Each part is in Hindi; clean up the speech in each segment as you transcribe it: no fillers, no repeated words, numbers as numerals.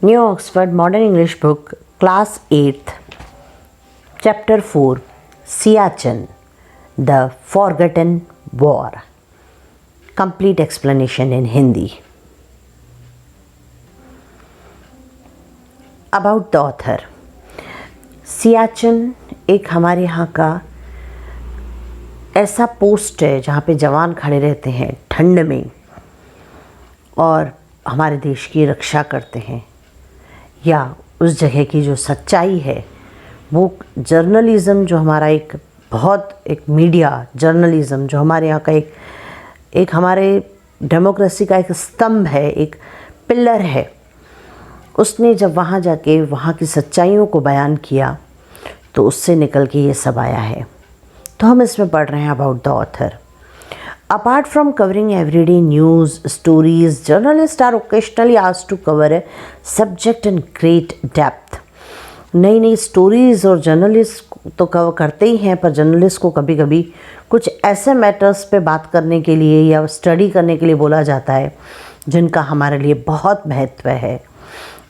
New Oxford Modern English Book, Class 8th, Chapter 4, Siachen, The Forgotten War. Complete explanation in Hindi. About the author. Siachen एक हमारे यहाँ का ऐसा पोस्ट है जहाँ पे जवान खड़े रहते हैं ठंड में और हमारे देश की रक्षा करते हैं, या उस जगह की जो सच्चाई है वो जर्नलिज़्म जो हमारा एक मीडिया जर्नलिज़्म जो हमारे यहाँ का एक हमारे डेमोक्रेसी का एक स्तंभ है, एक पिलर है, उसने जब वहाँ जाके वहाँ की सच्चाइयों को बयान किया तो उससे निकल के ये सब आया है। तो हम इसमें पढ़ रहे हैं about the author. Apart from covering everyday news stories, journalists are occasionally asked to cover a subject in great depth. नई नई स्टोरीज़ और जर्नलिस्ट तो कवर करते ही हैं, पर जर्नलिस्ट को कभी कभी कुछ ऐसे मैटर्स पे बात करने के लिए या स्टडी करने के लिए बोला जाता है जिनका हमारे लिए बहुत महत्व है।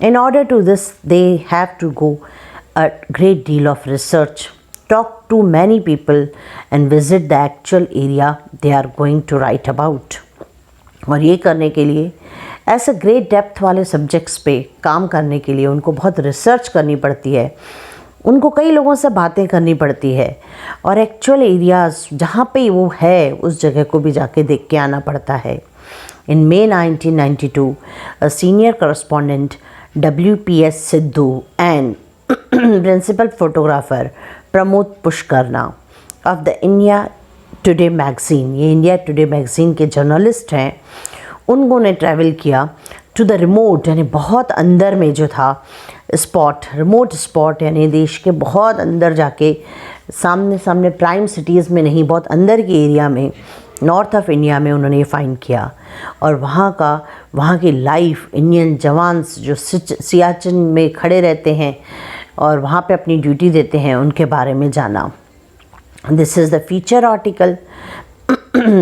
In order to this, they have to go a great deal of research, talk to many people and visit the actual area they are going to write about. और ये करने के लिए ऐसे ग्रेट डेप्थ वाले सब्जेक्ट्स पे काम करने के लिए उनको बहुत रिसर्च करनी पड़ती है, उनको कई लोगों से बातें करनी पड़ती है और एक्चुअल एरियाज़ जहाँ पे वो है उस जगह को भी जाके देख के आना पड़ता है। In May 1992, a senior correspondent WPS Sidhu and principal photographer Pramod Pushkarna of the India today magazine, ये इंडिया टुडे मैगज़ीन के जर्नलिस्ट हैं, उन्होंने ट्रैवल किया टू द रिमोट, यानी बहुत अंदर में जो था स्पॉट, रिमोट स्पॉट यानी देश के बहुत अंदर जाके सामने सामने प्राइम सिटीज़ में नहीं, बहुत अंदर के एरिया में नॉर्थ ऑफ इंडिया में उन्होंने ये फाइंड किया और वहाँ की लाइफ, इंडियन जवान्स जो सियाचिन में खड़े रहते हैं और वहाँ पे अपनी ड्यूटी देते हैं उनके बारे में जाना। This is the feature article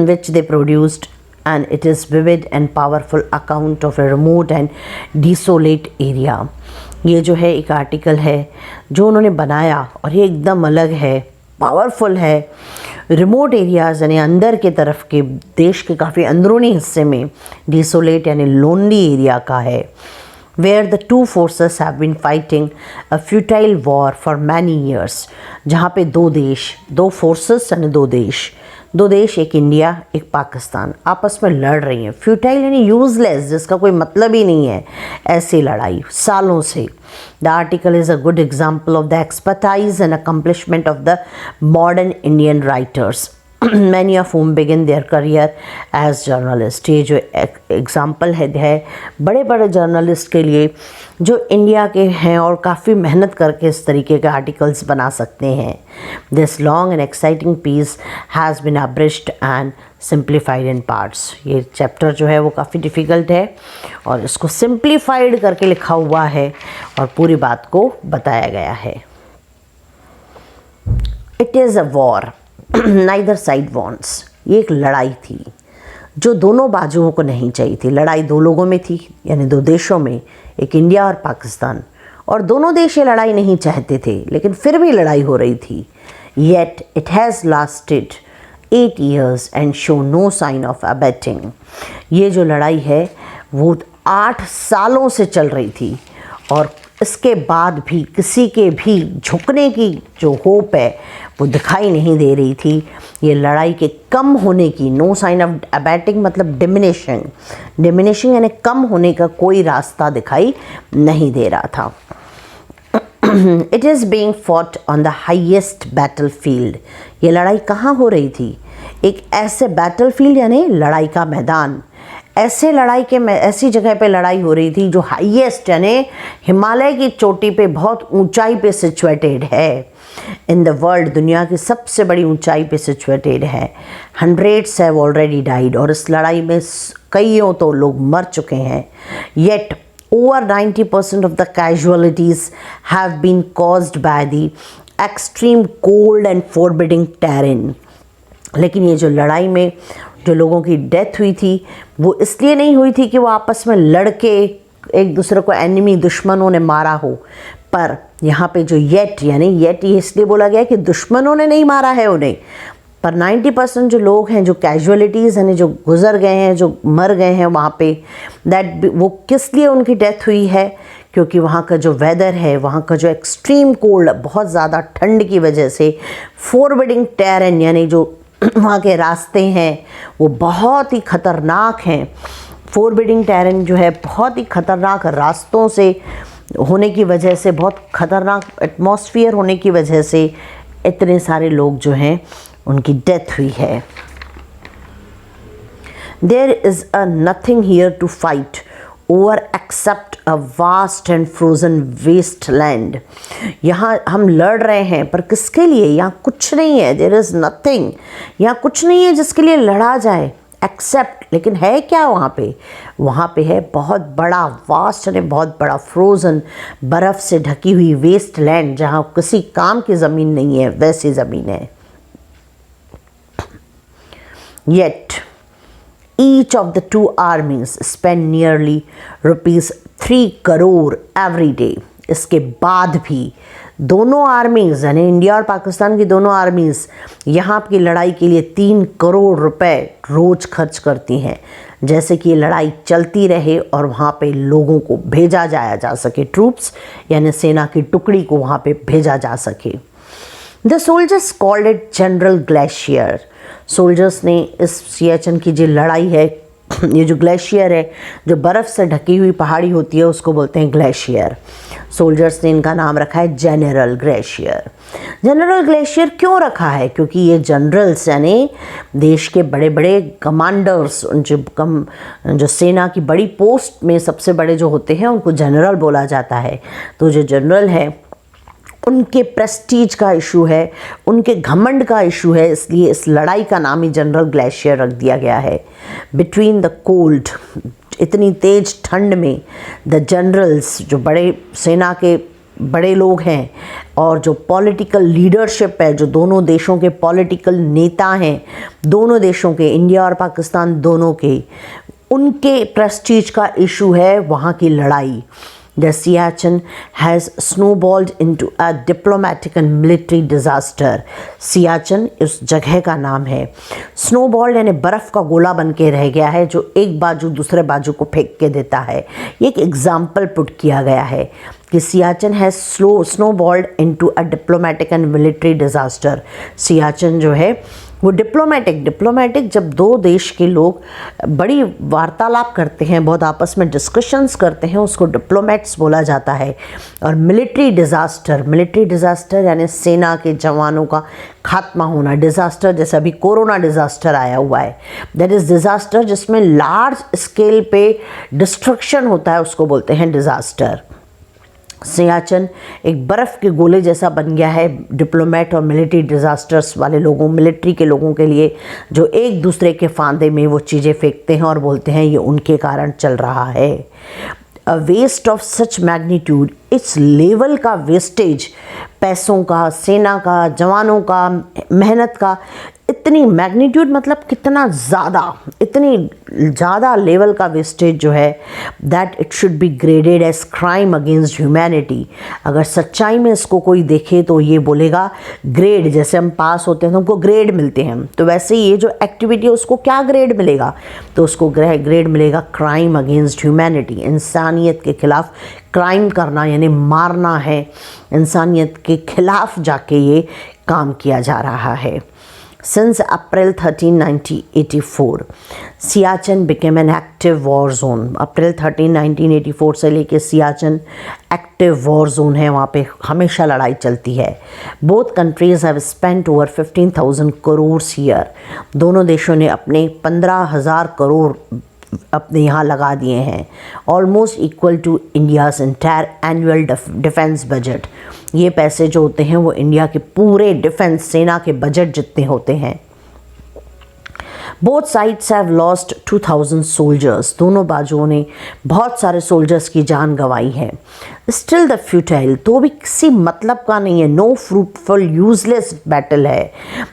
which they produced and it is vivid and powerful account of a remote and desolate area. ये जो है एक आर्टिकल है जो उन्होंने बनाया और ये एकदम अलग है, पावरफुल है। रिमोट एरियाज़ यानी अंदर के तरफ के देश के काफ़ी अंदरूनी हिस्से में, डिसोलेट यानी लोनली एरिया का है, where the two forces have been fighting a futile war for many years, जहाँ पे दो फोर्सेस यानी दो देश एक इंडिया एक पाकिस्तान आपस में लड़ रही हैं। फ्यूटाइल यानी यूजलेस, जिसका कोई मतलब ही नहीं है, ऐसी लड़ाई सालों से। The article is a good example of the expertise and accomplishment of the modern Indian writers many of whom begin their career as journalist। ये जो एग्ज़ाम्पल है बड़े बड़े जर्नलिस्ट के लिए जो इंडिया के हैं और काफ़ी मेहनत करके इस तरीके के आर्टिकल्स बना सकते हैं। This long and exciting piece has been abridged and simplified in parts. ये चैप्टर जो है वो काफ़ी डिफ़िकल्ट है और इसको सिंप्लीफाइड करके लिखा हुआ है और पूरी बात को बताया गया है। It is a war neither side wants. ये एक लड़ाई थी जो दोनों बाजुओं को नहीं चाहिए थी। लड़ाई दो लोगों में थी, यानी दो देशों में, एक इंडिया और पाकिस्तान, और दोनों देश ये लड़ाई नहीं चाहते थे, लेकिन फिर भी लड़ाई हो रही थी। Yet it has lasted 8 years and show no sign of abating. ये जो लड़ाई है वो 8 सालों से चल रही थी और इसके बाद भी किसी के भी झुकने की जो होप है वो दिखाई नहीं दे रही थी। ये लड़ाई के कम होने की, नो साइन ऑफ अबैटिंग मतलब डिमिनिशिंग यानी कम होने का कोई रास्ता दिखाई नहीं दे रहा था। It is being fought on the highest battle field. ये लड़ाई कहाँ हो रही थी? एक ऐसे बैटल फील्ड यानी लड़ाई का मैदान, ऐसी जगह पे लड़ाई हो रही थी जो हाईएस्ट यानी हिमालय की चोटी पे बहुत ऊंचाई पे सिचुएटेड है। इन द वर्ल्ड, दुनिया की सबसे बड़ी ऊंचाई पे सिचुएटेड है। हंड्रेड्स हैव ऑलरेडी डाइड, और इस लड़ाई में कईयों तो लोग मर चुके हैं। Yet over 90% of the casualties have been caused by the extreme cold and forbidding terrain। लेकिन ये जो लड़ाई में जो लोगों की डेथ हुई थी वो इसलिए नहीं हुई थी कि वो आपस में लड़के एक दूसरे को एनिमी दुश्मनों ने मारा हो, पर यहाँ पे जो येट यानी येट ये इसलिए बोला गया कि दुश्मनों ने नहीं मारा है उन्हें, पर 90% जो लोग हैं, जो कैजुअलिटीज़ यानी जो गुज़र गए हैं, जो मर गए हैं वहाँ पे, दैट वो किस लिए उनकी डेथ हुई है, क्योंकि वहाँ का जो वेदर है, वहाँ का जो एक्सट्रीम कोल्ड, बहुत ज़्यादा ठंड की वजह से, फॉरवर्डिंग टेरेन यानी जो वहाँ के रास्ते हैं वो बहुत ही ख़तरनाक हैं। फॉरवर्डिंग टेरेन जो है बहुत ही ख़तरनाक रास्तों से होने की वजह से, बहुत ख़तरनाक एटमॉस्फेयर होने की वजह से इतने सारे लोग जो हैं उनकी डेथ हुई है। There is a nothing here to fight over except a vast and frozen wasteland. यहाँ हम लड़ रहे हैं पर किसके लिए? यहाँ कुछ नहीं है। There is nothing, यहाँ कुछ नहीं है जिसके लिए लड़ा जाए एक्सेप्ट, लेकिन है क्या वहाँ पे? वहाँ पे है बहुत बड़ा वास्ट यानी बहुत बड़ा फ्रोज़न, बर्फ़ से ढकी हुई वेस्ट लैंड, जहाँ किसी काम की ज़मीन नहीं है, वैसी ज़मीन है। Yet each of the two armies spend nearly ₹3 crore every day. इसके बाद भी दोनों आर्मीज़ यानी इंडिया और पाकिस्तान की दोनों आर्मीज़ यहाँ की लड़ाई के लिए 3 करोड़ रुपए रोज़ खर्च करती हैं, जैसे कि ये लड़ाई चलती रहे और वहाँ पे लोगों को भेजा जाया जा सके, ट्रूप्स यानी सेना की टुकड़ी को वहाँ पे भेजा जा सके। The soldiers called it general glacier. Soldiers ने इस सियाचिन की जो लड़ाई है, ये जो ग्लेशियर है, जो बर्फ़ से ढकी हुई पहाड़ी होती है, उसको बोलते हैं ग्लेशियर। सोल्जर्स ने इनका नाम रखा है जनरल ग्लेशियर। जनरल ग्लेशियर क्यों रखा है? क्योंकि ये जनरल्स यानी देश के बड़े बड़े कमांडर्स, जो सेना की बड़ी पोस्ट में सबसे बड़े जो होते हैं उनको जनरल बोला जाता है। तो जो जनरल है उनके प्रेस्टीज का इशू है, उनके घमंड का इशू है, इसलिए इस लड़ाई का नाम ही जनरल ग्लेशियर रख दिया गया है। बिटवीन द कोल्ड, इतनी तेज ठंड में, द जनरल्स जो बड़े सेना के बड़े लोग हैं और जो पॉलिटिकल लीडरशिप है, जो दोनों देशों के पॉलिटिकल नेता हैं, दोनों देशों के, इंडिया और पाकिस्तान दोनों के, उनके प्रेस्टीज का इशू है वहाँ की लड़ाई। The Siachen has snowballed into a diplomatic and military disaster. Siachen इस जगह का नाम है। स्नोबॉल यानी बर्फ़ का गोला बन के रह गया है, जो एक बाजू दूसरे बाजू को फेंक के देता है। ये एक एग्जाम्पल पुट किया गया है कि सियाचिन है snowballed into a diplomatic and military disaster. Siachen जो है वो डिप्लोमेटिक जब दो देश के लोग बड़ी वार्तालाप करते हैं, बहुत आपस में डिस्कशंस करते हैं, उसको डिप्लोमेट्स बोला जाता है। और मिलिट्री डिज़ास्टर यानी सेना के जवानों का खात्मा होना। डिज़ास्टर जैसे अभी कोरोना डिज़ास्टर आया हुआ है, दैट इज़ डिज़ास्टर जिसमें लार्ज स्केल पे डिस्ट्रक्शन होता है, उसको बोलते हैं डिज़ास्टर। सियाचिन एक बर्फ़ के गोले जैसा बन गया है डिप्लोमेट और मिलिट्री डिज़ास्टर्स वाले लोगों, मिलिट्री के लोगों के लिए, जो एक दूसरे के फांदे में वो चीज़ें फेंकते हैं और बोलते हैं ये उनके कारण चल रहा है। A waste of such magnitude, इस लेवल का वेस्टेज, पैसों का, सेना का, जवानों का, मेहनत का, इतनी मैग्नीट्यूड मतलब कितना ज़्यादा, इतनी ज़्यादा लेवल का वेस्टेज जो है, that it should be graded as crime against humanity. अगर सच्चाई में इसको कोई देखे तो ये बोलेगा ग्रेड, जैसे हम पास होते हैं तो हमको ग्रेड मिलते हैं, तो वैसे ये जो एक्टिविटी है उसको क्या ग्रेड मिलेगा? तो उसको ग्रेड मिलेगा क्राइम अगेंस्ट ह्यूमैनिटी। इंसानियत के खिलाफ क्राइम करना यानी मारना है, इंसानियत के खिलाफ जाके ये काम किया जा रहा है। Since April 13, 1984, Siachen became an active war zone. अप्रैल 13, 1984 से लेके सियाचिन एक्टिव वॉर जोन है, वहाँ पे हमेशा लड़ाई चलती है। Both countries have spent over 15,000 crore year. दोनों देशों ने अपने 15,000 करोड़ अपने यहाँ लगा दिए हैं, almost equal to India's entire annual defence budget. ये पैसे जो होते हैं वो इंडिया के पूरे डिफेंस सेना के बजट जितने होते हैं। Both sides have lost 2000 soldiers, दोनों बाजुओं ने बहुत सारे सोल्जर्स की जान गंवाई है। स्टिल द फ्यूटाइल, तो भी किसी मतलब का नहीं है, नो फ्रूटफुल यूजलेस बैटल है,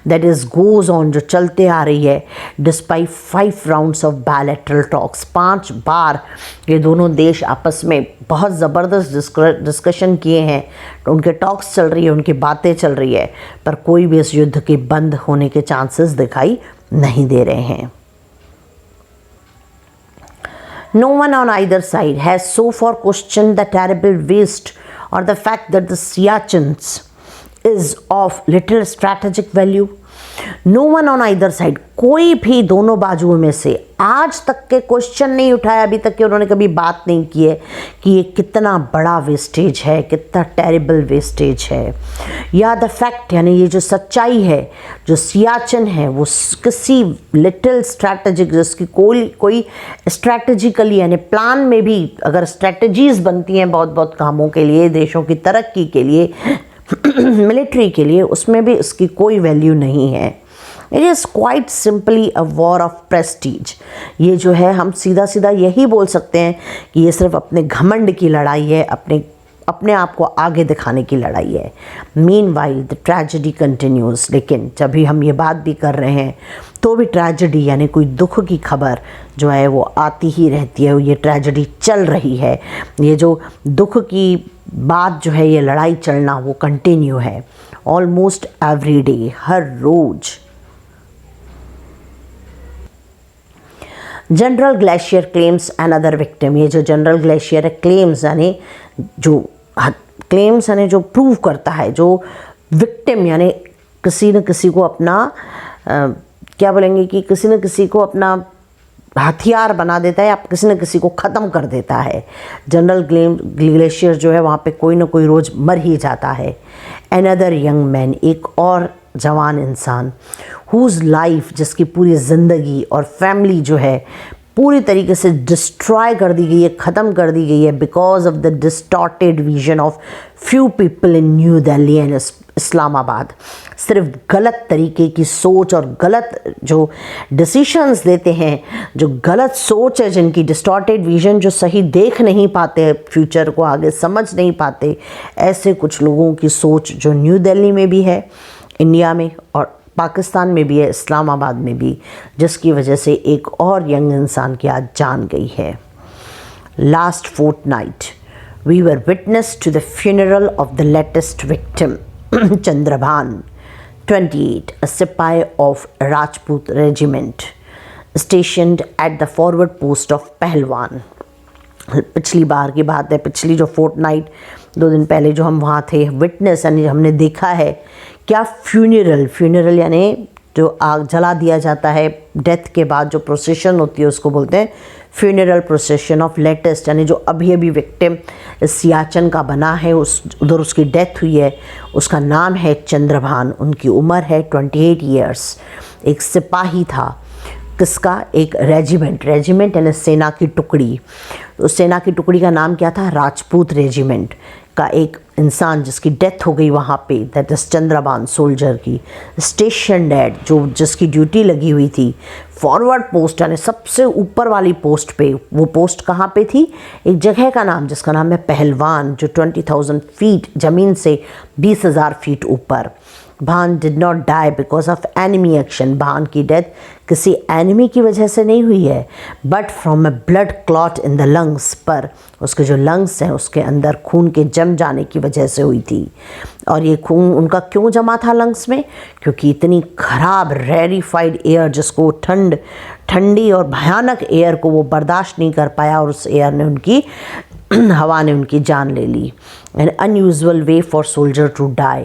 दैट इज गोज ऑन, जो चलते आ रही है। Despite 5 rounds of bilateral talks, 5 बार ये दोनों देश आपस में बहुत ज़बरदस्त डिस्कशन किए हैं, तो उनके टॉक्स चल रही है, उनकी बातें चल रही है, पर कोई भी इस युद्ध के बंद होने के चांसेस दिखाई नहीं दे रहे हैं। No one on either side has so far questioned the terrible waste or the fact that the Siachins is of little strategic value. No one on either side, कोई भी दोनों बाजुओं में से आज तक के क्वेश्चन नहीं उठाया, अभी तक के उन्होंने कभी बात नहीं की है कि ये कितना बड़ा वेस्टेज है, कितना टेरिबल वेस्टेज है, या द फैक्ट, यानी ये जो सच्चाई है, जो सियाचिन है वो किसी लिटिल स्ट्रैटेजिक, जिसकी कोई स्ट्रैटेजिकली यानी प्लान में भी अगर स्ट्रैटेजीज बनती हैं बहुत बहुत कामों के लिए, देशों की तरक्की के लिए, मिलिट्री के लिए, उसमें भी इसकी कोई वैल्यू नहीं है। It is quite simply a war of Prestige. ये जो है हम सीधा सीधा यही बोल सकते हैं कि ये सिर्फ अपने घमंड की लड़ाई है, अपने आप को आगे दिखाने की लड़ाई है। मीनवाइल द ट्रेजेडी कंटिन्यूज, लेकिन जब भी हम ये बात भी कर रहे हैं तो भी ट्रेजेडी यानी कोई दुख की खबर जो है वो आती ही रहती है, ये ट्रेजेडी चल रही है, ये जो दुख की बात जो है, ये लड़ाई चलना वो कंटिन्यू है ऑलमोस्ट एवरी डे, हर रोज। General glacier claims another victim, ये जो जनरल ग्लेशियर है क्लेम्स यानी जो प्रूव करता है, जो विक्टिम यानी किसी न किसी को अपना क्या बोलेंगे कि किसी न किसी को अपना हथियार बना देता है, या किसी न किसी को ख़त्म कर देता है। जनरल ग्लेशियर जो है वहाँ पे कोई ना कोई रोज़ मर ही जाता है। अनदर यंग मैन, एक और जवान इंसान, हुज लाइफ, जिसकी पूरी ज़िंदगी और फैमिली जो है पूरी तरीके से डिस्ट्रॉय कर दी गई है, ख़त्म कर दी गई है, because of the distorted vision of few people in new Delhi and Islamabad. सिर्फ गलत तरीके की सोच और गलत जो डिसीशंस लेते हैं, जो गलत सोच है, जिनकी डिस्टॉर्टेड विजन, जो सही देख नहीं पाते, फ्यूचर को आगे समझ नहीं पाते, ऐसे कुछ लोगों की सोच जो न्यू दिल्ली में भी है, इंडिया में और पाकिस्तान में भी है, इस्लामाबाद में भी, जिसकी वजह से एक और यंग इंसान की आज जान गई है। Last fortnight we were witness to the funeral of the latest victim Chandrabhan 28, a सिपाही of Rajput regiment stationed at the forward post of Pahalwan. पिछली बार की बात है, पिछली जो फोर्टनाइट 2 दिन पहले जो हम वहाँ थे, विटनेस यानी हमने देखा है क्या फ्यूनरल यानी जो आग जला दिया जाता है डेथ के बाद, जो प्रोसेशन होती है उसको बोलते हैं फ्यूनरल प्रोसेशन ऑफ लेटेस्ट, यानी जो अभी अभी विक्टिम सियाचिन का बना है, उधर उसकी डेथ हुई है, उसका नाम है चंद्रभान, उनकी उम्र है 28 ईयर्स। एक सिपाही था, किसका, एक रेजिमेंट यानी सेना की टुकड़ी, उस सेना की टुकड़ी का नाम क्या था, राजपूत रेजिमेंट का एक इंसान जिसकी डेथ हो गई वहाँ पे, दैट इज चंद्रभान सोल्जर की, स्टेशन डेड, जो जिसकी ड्यूटी लगी हुई थी फॉरवर्ड पोस्ट यानी सबसे ऊपर वाली पोस्ट पे। वो पोस्ट कहाँ पे थी, एक जगह का नाम जिसका नाम है पहलवान, जो 20,000 फीट ज़मीन से 20,000 फीट ऊपर। Bhan did not die because of enemy action, Bhan की डेथ किसी एनिमी की वजह से नहीं हुई है, but from a blood clot in the lungs, पर उसके जो लंग्स हैं उसके अंदर खून के जम जाने की वजह से हुई थी। और ये खून उनका क्यों जमा था लंग्स में, क्योंकि इतनी ख़राब रेरिफाइड एयर, जिसको ठंडी और भयानक एयर को वो बर्दाश्त नहीं कर पाया, और उस एयर ने उनकी हवा ने उनकी जान ले ली। An unusual way for soldier to die,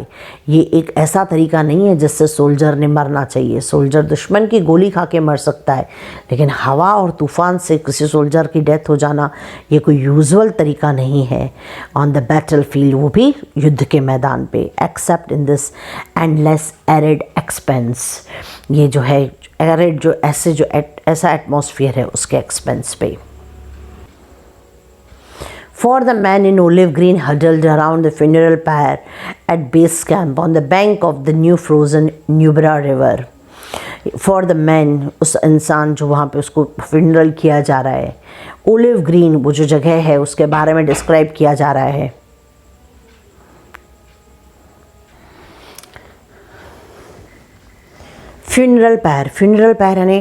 ये एक ऐसा तरीका नहीं है जिससे सोल्जर ने मरना चाहिए। सोल्जर दुश्मन की गोली खा के मर सकता है, लेकिन हवा और तूफ़ान से किसी सोल्जर की डेथ हो जाना ये कोई यूजुअल तरीका नहीं है ऑन द बैटल फील्ड, वो भी युद्ध के मैदान पे, accept in this endless arid expense, ये जो है एरिड जो ऐसा एटमॉस्फेयर है उसके एक्सपेंस पे। For the men in olive green huddled around the funeral pyre at base camp on the bank of the new frozen Nubra River. For the man, उस इंसान जो वहाँ पे उसको फ्यूनरल किया जा रहा है। ओलिव ग्रीन, वो जो जगह है उसके बारे में डिस्क्राइब किया जा रहा है। फ्यूनरल पैर, फ्यूनरल पैर यानी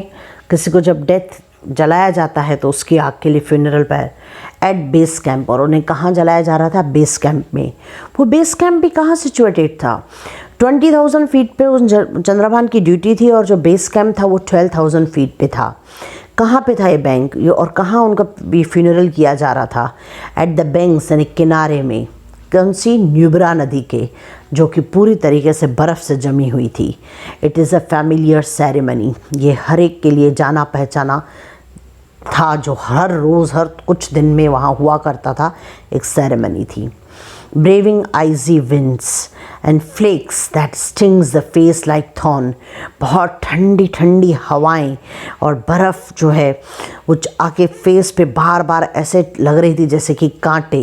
किसी को जब डेथ जलाया जाता है तो उसकी आग के लिए फ्यूनरल पैर। एट बेस कैंप, और उन्हें कहाँ जलाया जा रहा था? बेस कैंप में। वो बेस कैंप भी कहाँ सिचुएटेड था? 20,000 फीट पे उस चंद्रभान की ड्यूटी थी और जो बेस कैंप था वो 12,000 फीट पे था। कहाँ पे था ये बैंक, और कहाँ उनका भी फ्यूनरल किया जा रहा था? एट द बैंक्स यानी किनारे में। कौन सी? न्यूब्रा नदी के, जो कि पूरी तरीके से बर्फ़ से जमी हुई थी। It is a familiar ceremony, ये हर एक के लिए जाना पहचाना था, जो हर रोज़ हर कुछ दिन में वहाँ हुआ करता था, एक सेरेमनी थी। Braving icy winds and flakes that stings the face like thorn, बहुत ठंडी ठंडी हवाएं और बर्फ़ जो है वो आके फेस पे बार बार ऐसे लग रही थी जैसे कि कांटे।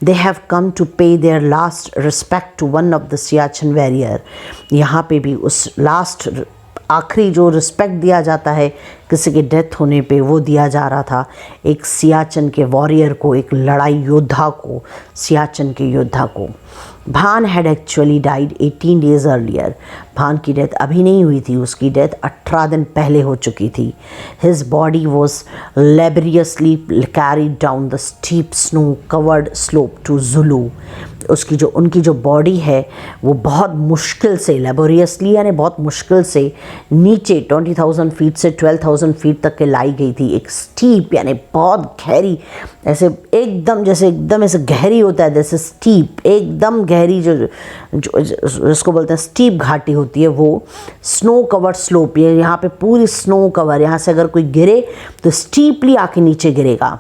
They have come to pay their last respect to one of the Siachen warrior, यहाँ पे भी उस लास्ट आखिरी जो रिस्पेक्ट दिया जाता है किसी की डेथ होने पे, वो दिया जा रहा था एक सियाचिन के वॉरियर को, एक लड़ाई योद्धा को, सियाचिन के योद्धा को। भान had actually died 18 days earlier, भान की डेथ अभी नहीं हुई थी, उसकी डेथ 18 दिन पहले हो चुकी थी। His body was laboriously carried down the steep snow covered slope to Zulu, उनकी जो बॉडी है वो बहुत मुश्किल से, लेबोरियसली यानी बहुत मुश्किल से नीचे 20,000 फीट से 12,000 फीट तक के लाई गई थी। एक स्टीप यानी बहुत गहरी, ऐसे एकदम जैसे एकदम ऐसे गहरी होता है, जैसे स्टीप एकदम गहरी जो जिसको बोलते हैं स्टीप घाटी होती है, वो स्नो कवर्ड स्लोप, ये यहाँ पे पूरी स्नो कवर, यहाँ से अगर कोई गिरे तो स्टीपली आके नीचे गिरेगा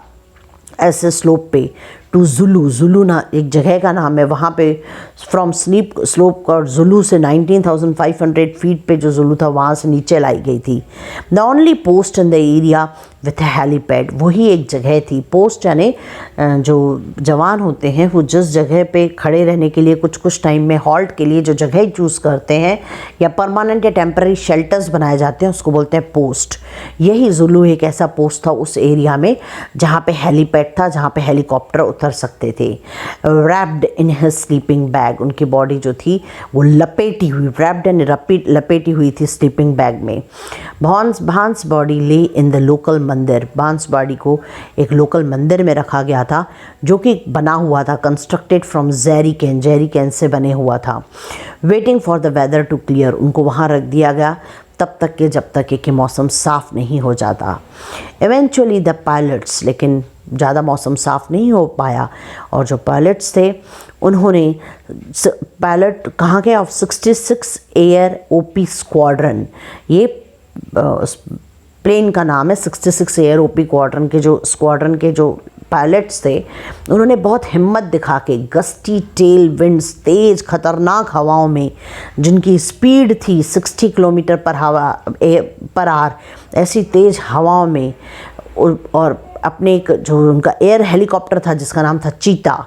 ऐसे स्लोप पे। टू जुलू, जुलू ना एक जगह का नाम है, वहाँ पे फ्रॉम स्लोप और जुलू से 19,500 फीट पे जो जुलू था वहाँ से नीचे लाई गई थी। The only post in the area with helipad, वही एक जगह थी। पोस्ट यानी जो जवान होते हैं वो जिस जगह पे खड़े रहने के लिए कुछ टाइम में हॉल्ट के लिए जो जगह चूज़ करते हैं या परमानेंट या टेम्पररी शेल्टर्स बनाए जाते हैं उसको बोलते हैं पोस्ट। यही जुलू एक ऐसा पोस्ट था उस एरिया में जहाँ पे हेलीपैड था, जहाँ पे हेलीकॉप्टर उतर सकते थे। Wrapped in his sleeping bag, उनकी बॉडी जो थी वो लपेटी हुई, रैप्ड एंड लपेटी हुई थी स्लीपिंग बैग में। भांस बॉडी ले इन द लोकल मंदिर, भांस बॉडी को एक लोकल मंदिर में रखा गया था जो कि बना हुआ था, constructed from Jerry can say बने हुआ था। Waiting for the weather to clear, उनको वहाँ रख दिया गया तब तक के जब तक कि मौसम साफ़ नहीं हो जाता। इवेंचुअली द पायलट्स, लेकिन ज़्यादा मौसम साफ़ नहीं हो पाया और जो पायलट्स थे उन्होंने, पायलट कहाँ के, ऑफ 66 एयर ओपी स्क्वाड्रन, ये प्लेन का नाम है 66 एयर ओपी स्क्वाड्रन के जो पायलट्स थे, उन्होंने बहुत हिम्मत दिखा के गस्टी टेल विंड्स, तेज़ खतरनाक हवाओं में जिनकी स्पीड थी 60 किलोमीटर पर आवर, ऐसी तेज़ हवाओं में, और अपने एक जो उनका एयर हेलीकॉप्टर था जिसका नाम था चीता,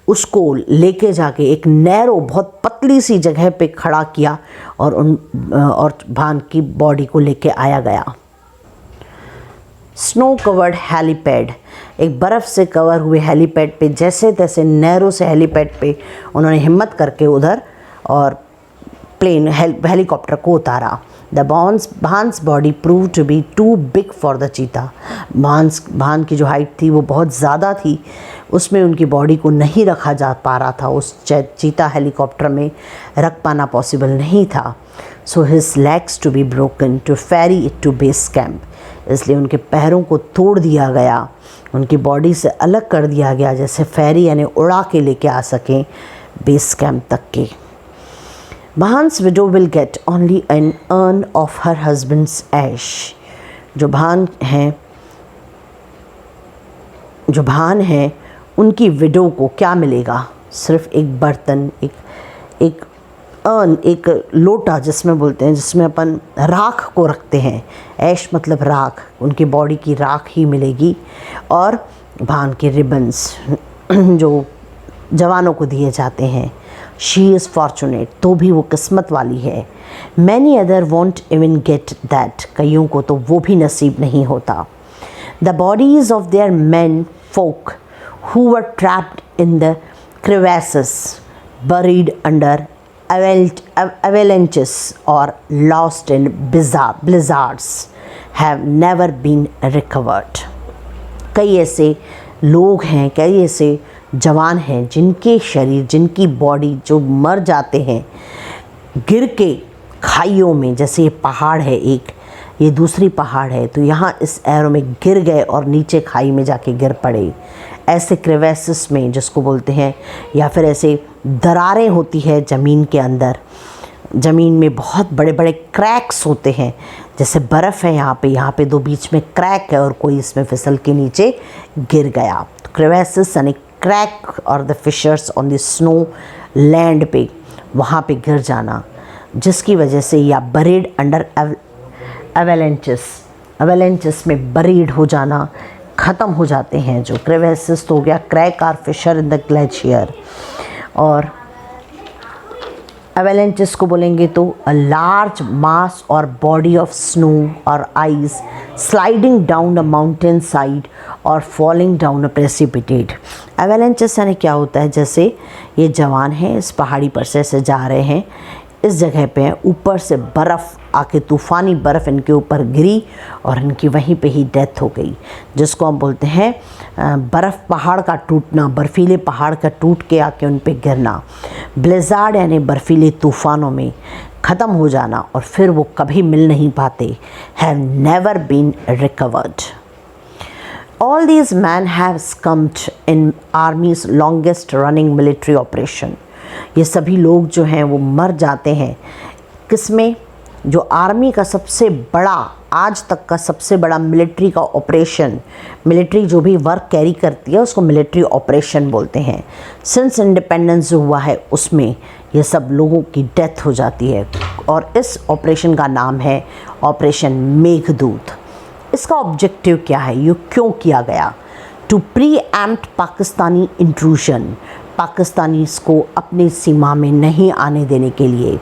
उसको लेके जाके एक नैरो बहुत पतली सी जगह पे खड़ा किया और भान की बॉडी को लेके आया गया। स्नो कवर्ड हेलीपैड, एक बर्फ़ से कवर हुए हेलीपैड पे जैसे तैसे नैरो से हेलीपैड पे उन्होंने हिम्मत करके उधर और हेलीकॉप्टर को उतारा। The Bhan's body prove to be too big for the Cheetah, Bhan की जो हाइट थी वो बहुत ज़्यादा थी, उसमें उनकी बॉडी को नहीं रखा जा पा रहा था, उस चीता हेलीकॉप्टर में रख पाना पॉसिबल नहीं था। So his legs to be broken to ferry it to base camp, इसलिए उनके पैरों को तोड़ दिया गया, उनकी बॉडी से अलग कर दिया गया, जैसे फेरी यानी उड़ा के लेके आ सकें बेस कैंप तक के। Bhan's widow will get only an urn of her husband's ash, जो भान हैं उनकी विडो को क्या मिलेगा? सिर्फ एक बर्तन, एक अर्न, एक लोटा जिसमें बोलते हैं, जिसमें अपन राख को रखते हैं, ऐश मतलब राख, उनकी बॉडी की राख ही मिलेगी, और भान के रिबन्स जो जवानों को दिए जाते हैं, शी इज़ फॉर्चुनेट, तो भी वो किस्मत वाली है। Many other want even get that, कईयों को तो वो भी नसीब नहीं होता। The bodies of their man folk who were trapped in the crevasses, buried under avalanches or lost in blizzards have never been recovered. कई ऐसे लोग हैं, कई ऐसे जवान हैं जिनके शरीर, जिनकी बॉडी जो मर जाते हैं गिर के खाइयों में। जैसे ये पहाड़ है एक, ये दूसरी पहाड़ है, तो यहाँ इस एरो में गिर गए और नीचे खाई में जाके गिर पड़े। ऐसे क्रेवेसिस में जिसको बोलते हैं, या फिर ऐसे दरारें होती है ज़मीन के अंदर, ज़मीन में बहुत बड़े बड़े क्रैक्स होते हैं, जैसे बर्फ़ है यहाँ पे दो बीच में क्रैक है और कोई इसमें फिसल के नीचे गिर गया। तो क्रेवेसिस यानी क्रैक और the fissures on the snow land पे, वहाँ पे गिर जाना, जिसकी वजह से, या बरीड अंडर एवेलेंचेस में बरीड हो जाना, ख़त्म हो जाते हैं। जो क्रेवेसिस तो हो गया क्रैक और फिशर इन द ग्लेशियर, और एवेलेंचेस को बोलेंगे तो अ लार्ज मास और बॉडी ऑफ स्नो और आइस स्लाइडिंग डाउन अ माउंटेन साइड और फॉलिंग डाउन अ प्रेसिपिटेट। एवेलेंचेस यानी क्या होता है, जैसे ये जवान हैं इस पहाड़ी पर से ऐसे जा रहे हैं, इस जगह पे हैं, ऊपर से बर्फ़ आके तूफ़ानी बर्फ़ इनके ऊपर गिरी और इनकी वहीं पे ही डेथ हो गई, जिसको हम बोलते हैं बर्फ़ पहाड़ का टूटना, बर्फ़ीले पहाड़ का टूट के आके उन पे गिरना। ब्लिज़ार्ड यानी बर्फ़ीले तूफ़ानों में ख़त्म हो जाना और फिर वो कभी मिल नहीं पाते। Have never been recovered. All these men have succumbed in army's longest running military operation. ये सभी लोग जो हैं वो मर जाते हैं किसमें, जो आर्मी का सबसे बड़ा, आज तक का सबसे बड़ा मिलिट्री का ऑपरेशन, मिलिट्री जो भी वर्क कैरी करती है उसको मिलिट्री ऑपरेशन बोलते हैं। सिंस इंडिपेंडेंस जो हुआ है उसमें ये सब लोगों की डेथ हो जाती है, और इस ऑपरेशन का नाम है ऑपरेशन मेघदूत। इसका ऑब्जेक्टिव क्या है, ये क्यों किया गया? To preempt Pakistani intrusion, Pakistani को अपनी सीमा में नहीं आने देने के लिए,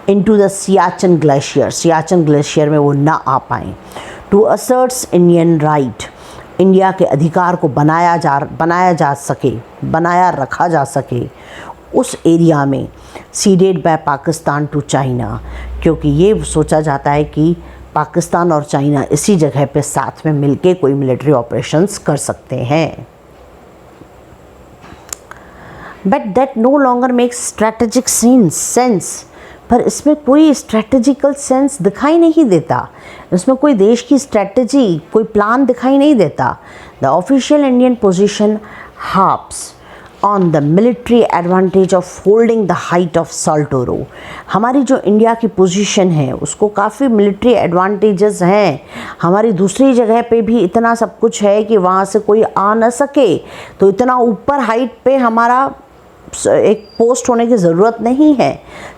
into the Siachen glacier, Siachen glacier में वो ना आ पाएँ। To asserts Indian right, India के अधिकार को बनाया रखा जा सके उस एरिया में, ceded by Pakistan to China, क्योंकि ये सोचा जाता है कि पाकिस्तान और चाइना इसी जगह पे साथ में मिलके कोई मिलिट्री ऑपरेशंस कर सकते हैं। But that no longer makes strategic sense, पर इसमें कोई स्ट्रैटेजिकल सेंस दिखाई नहीं देता, इसमें कोई देश की स्ट्रैटेजी, कोई प्लान दिखाई नहीं देता। The official Indian position harps on the military advantage of holding the height of Saltoro. हमारी जो इंडिया की पोजीशन है उसको काफ़ी मिलिट्री एडवांटेजेस हैं, हमारी दूसरी जगह पे भी इतना सब कुछ है कि वहाँ से कोई आ न सके, तो इतना ऊपर हाइट पे हमारा एक पोस्ट होने की ज़रूरत नहीं है।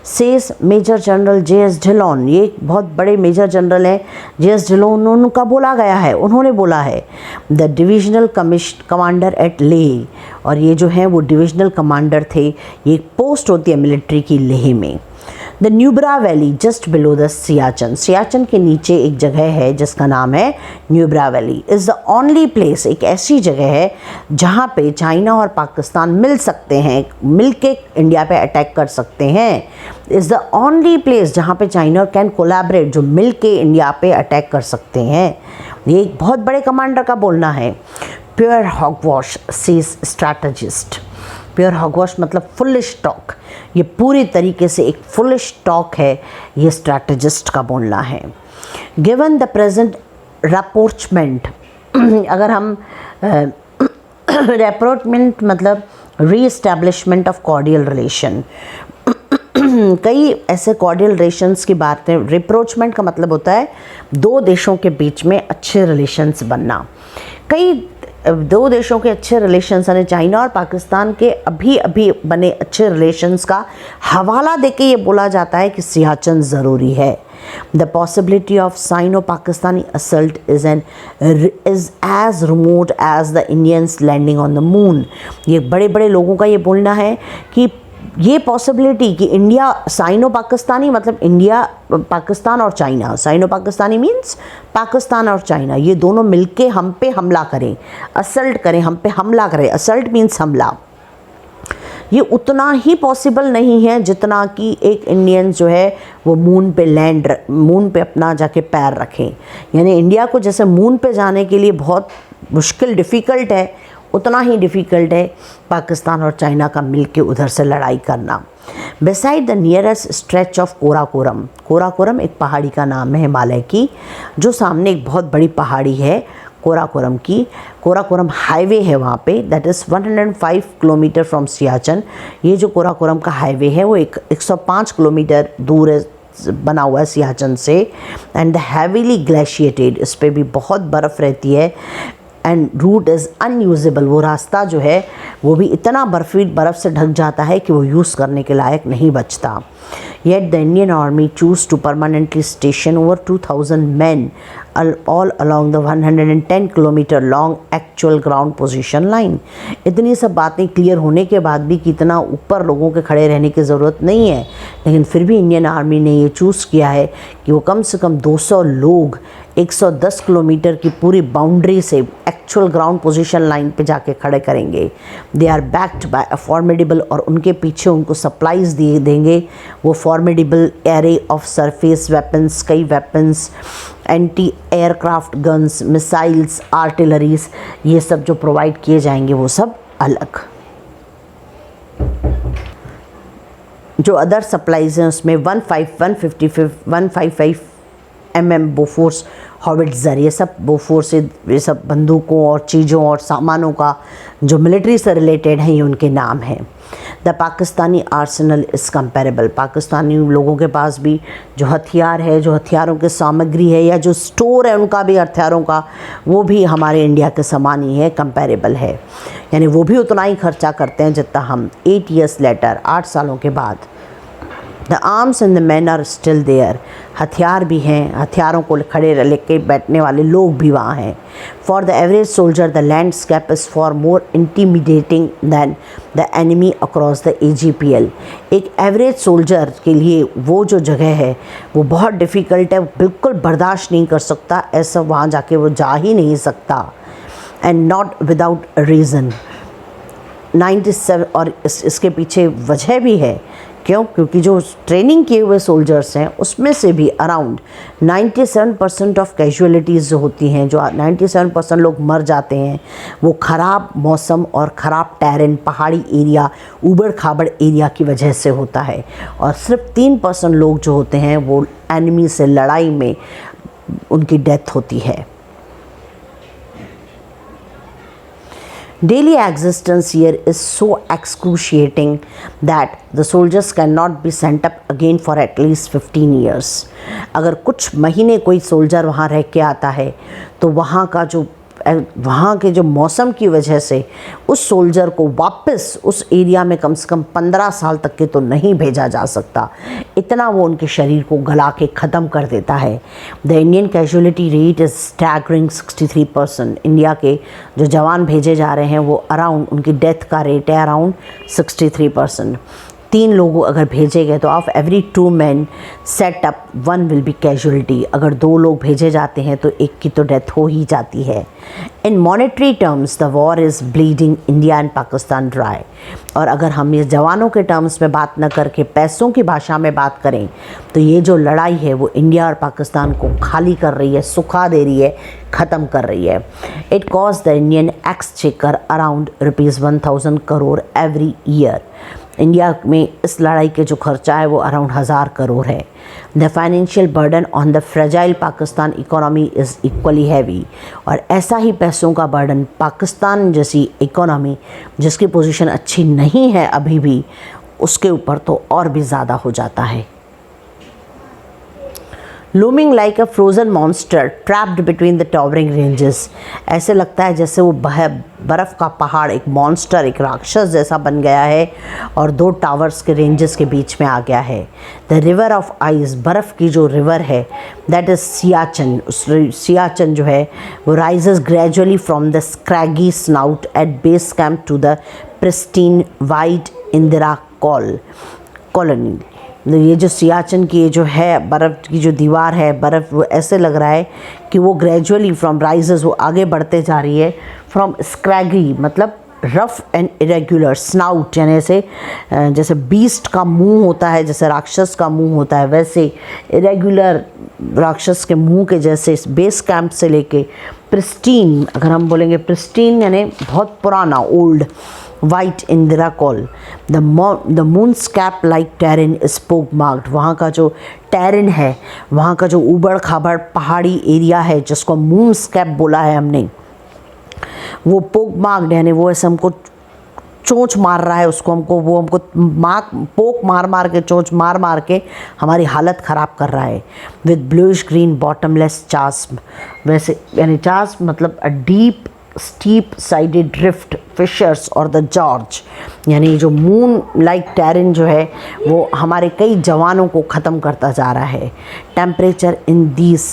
Says major general J S. Dhillon, ये एक बहुत बड़े मेजर जनरल हैं जे.एस. ढिल्लोन, उनका बोला गया है, उन्होंने बोला है the divisional commander at Leh, और ये जो हैं वो डिविजनल कमांडर थे, ये एक पोस्ट होती है मिलिट्री की लेह में। The Nubra valley just below the Siachen, Siachen के नीचे एक जगह है जिसका नाम है Nubra valley, is the only place, एक ऐसी जगह है जहाँ पे चाइना और पाकिस्तान मिल सकते हैं, मिल के इंडिया पे अटैक कर सकते हैं। इज़ द ओनली प्लेस जहाँ पे चाइना कैन कोलैबोरेट, जो मिल के इंडिया पे अटैक कर सकते हैं। ये एक बहुत बड़े कमांडर का बोलना है। प्योर हॉगवॉश सीज स्ट्रैटेजिस्ट, प्योर हॉगवॉश मतलब फुलिश टॉक, ये पूरी तरीके से एक फुलिश टॉक है, ये स्ट्रैटेजिस्ट का बोलना है। गिवन द प्रेजेंट रैप्रोचमेंट, अगर हम रैप्रोचमेंट मतलब री एस्टैब्लिशमेंट ऑफ कॉर्डियल रिलेशन, कई ऐसे कॉर्डियल रिलेशंस की बात है। रिप्रोचमेंट का मतलब होता है दो देशों के बीच में अच्छे रिलेशंस बनना। कई दो देशों के अच्छे रिलेशंस यानी चाइना और पाकिस्तान के अभी अभी बने अच्छे रिलेशंस का हवाला देके ये बोला जाता है कि सियाचिन ज़रूरी है। The possibility of Sino Pakistani assault is as remote as the Indians landing on the moon. ये बड़े बड़े लोगों का ये बोलना है कि ये पॉसिबिलिटी कि इंडिया साइनो पाकिस्तानी, मतलब इंडिया पाकिस्तान और China, Sino Pakistani means Pakistan और चाइना, ये दोनों मिलके हम पे हमला करें, असल्ट करें, हम पे हमला करें, असल्ट मीन्स हमला, ये उतना ही पॉसिबल नहीं है जितना कि एक इंडियन जो है वो मून पे अपना जाके पैर रखें। यानी इंडिया को जैसे मून पे जाने के लिए बहुत मुश्किल डिफ़िकल्ट है, उतना ही डिफ़िकल्ट है पाकिस्तान और चाइना का मिलके उधर से लड़ाई करना। Beside the nearest stretch of Karakoram, Karakoram एक पहाड़ी का नाम है हिमालय की, जो सामने एक बहुत बड़ी पहाड़ी है कोराकोरम की, कोराकोरम हाईवे है वहाँ पे, that is 105 kilometre from Siachen. ये जो कोराकोरम का हाईवे है वो 105 किलोमीटर दूर है, बना हुआ है सियाचन से, एंड द हैवीली ग्लेशिएटेड, इस पर भी बहुत बर्फ़ रहती है, एंड रूट इज़ अनयूजेबल, वो रास्ता जो है वो भी इतना बर्फ़ से ढक जाता है कि वो यूज़ करने के लायक नहीं बचता। Yet the Indian Army chose to permanently station over 2,000 men all along the 110 kilometre long actual ground position line. इतनी सब बातें क्लियर होने के बाद भी कितना ऊपर लोगों के खड़े रहने की ज़रूरत नहीं है, लेकिन फिर भी इंडियन आर्मी ने ये चूज़ किया है कि वो कम से कम 200 लोग 110 किलोमीटर की पूरी बाउंड्री से एक्चुअल ग्राउंड पोजीशन लाइन पे जाके खड़े करेंगे। They are backed by a formidable, और उनके पीछे उनको सप्लाईज दिए देंगे वो formidable array of surface weapons, कई weapons, anti aircraft guns, missiles, artilleries, ये सब जो प्रोवाइड किए जाएंगे वो सब अलग। जो अदर सप्लाईज हैं उसमें 155 mm बोफोर्स हॉविट्ज़र, ये सब बोफोर्स, ये सब बंदूकों और चीज़ों और सामानों का जो मिलिट्री से रिलेटेड है ये उनके नाम हैं। The Pakistani Arsenal is comparable, Pakistani लोगों के पास भी जो हथियार है, जो हथियारों की सामग्री है या जो स्टोर है उनका भी हथियारों का, वो भी हमारे इंडिया के समान ही है, कंपेरेबल है। यानी वो भी उतना ही खर्चा करते हैं जितना हम। 8 years later, 8 सालों के बाद, the arms and the men are still there, हथियार भी हैं, हथियारों को खड़े लेके बैठने वाले लोग भी वहाँ हैं। For the average soldier the landscape is far more intimidating than the enemy across the AGPL, एक एवरेज सोल्जर के लिए वो जो जगह है वो बहुत डिफ़िकल्ट है, बिल्कुल बर्दाश्त नहीं कर सकता, ऐसा वहाँ जाके वो जा ही नहीं सकता। एंड नॉट विदाउट रीज़न 97, और इसके पीछे वजह भी है, क्यों? क्योंकि जो ट्रेनिंग किए हुए सोल्जर्स हैं उसमें से भी अराउंड 97% ऑफ कैजुअलिटीज़ जो होती हैं, जो 97% लोग मर जाते हैं, वो ख़राब मौसम और ख़राब टेरेन, पहाड़ी एरिया, ऊबड़ खाबड़ एरिया की वजह से होता है, और सिर्फ 3% लोग जो होते हैं वो एनिमी से लड़ाई में उनकी डेथ होती है। Daily existence here is so excruciating that the soldiers cannot be sent up again for at least 15 years. अगर कुछ महीने कोई सोल्जर वहाँ रह के आता है तो वहाँ के जो मौसम की वजह से उस सोल्जर को वापस उस एरिया में कम से कम 15 साल तक के तो नहीं भेजा जा सकता, इतना वो उनके शरीर को गला के ख़त्म कर देता है। The Indian casualty rate is staggering 63%, India के जो जवान भेजे जा रहे हैं वो अराउंड, उनकी डेथ का रेट है अराउंड 63%। 3 लोग अगर भेजे गए तो of every 2 men set up 1 will be casualty, अगर 2 लोग भेजे जाते हैं तो 1 की तो डेथ हो ही जाती है। In monetary terms the war is bleeding India and Pakistan dry, और अगर हम ये जवानों के टर्म्स में बात न करके पैसों की भाषा में बात करें तो ये जो लड़ाई है वो इंडिया और पाकिस्तान को खाली कर रही है, सुखा दे रही है, ख़त्म कर रही है। It cost the Indian exchequer around ₹1000 crore every year, India में इस लड़ाई के जो खर्चा है वो अराउंड 1000 करोड़ है। The financial burden on the fragile Pakistan economy is equally heavy, और ऐसा ही पैसों का बर्डन पाकिस्तान जैसी इकोनॉमी जिसकी पोजीशन अच्छी नहीं है अभी भी, उसके ऊपर तो और भी ज़्यादा हो जाता है। Looming like a frozen monster trapped between the towering ranges, ऐसे लगता है जैसे वो बर्फ़ का पहाड़ एक मॉन्स्टर, एक राक्षस जैसा बन गया है और 2 टावर्स के रेंजेस के बीच में आ गया है। द रिवर ऑफ आइस, बर्फ़ की जो रिवर है, दैट इज़ सियाचन, सियाचन जो है वो rises gradually from the scraggy snout at base camp to the pristine white Indira colony. ये जो सियाचिन की ये जो है बर्फ़ की जो दीवार है, बर्फ़ वो ऐसे लग रहा है कि वो ग्रेजुअली फ्रॉम राइजेस वो आगे बढ़ते जा रही है, फ्रॉम स्क्रैगी मतलब रफ एंड इरेगुलर स्नाउट, यानी जैसे बीस्ट का मुंह होता है, जैसे राक्षस का मुंह होता है, वैसे इरेगुलर राक्षस के मुंह के जैसे बेस कैंप से लेके प्रिस्टीन, अगर हम बोलेंगे प्रिस्टीन यानी बहुत पुराना, old white Indira call. The moons cap like टेरिन spoke marked. वहाँ का जो टेरिन है, वहाँ का जो ऊबड़ खाबड़ पहाड़ी एरिया है जिसको मून्स कैप बोला है हमने, वो पोक मार्क्ड यानी वो ऐसे हमको चोंच मार रहा है, उसको हमको पोक मार मार के, चोंच मार मार के हमारी हालत ख़राब कर रहा है। With bluish green bottomless chasm, वैसे यानी चास्म मतलब a deep steep sided drift fissures और द जॉर्ज, यानी जो मून लाइक टेरिन जो है वो हमारे कई जवानों को ख़त्म करता जा रहा है। टेम्परेचर इन दीज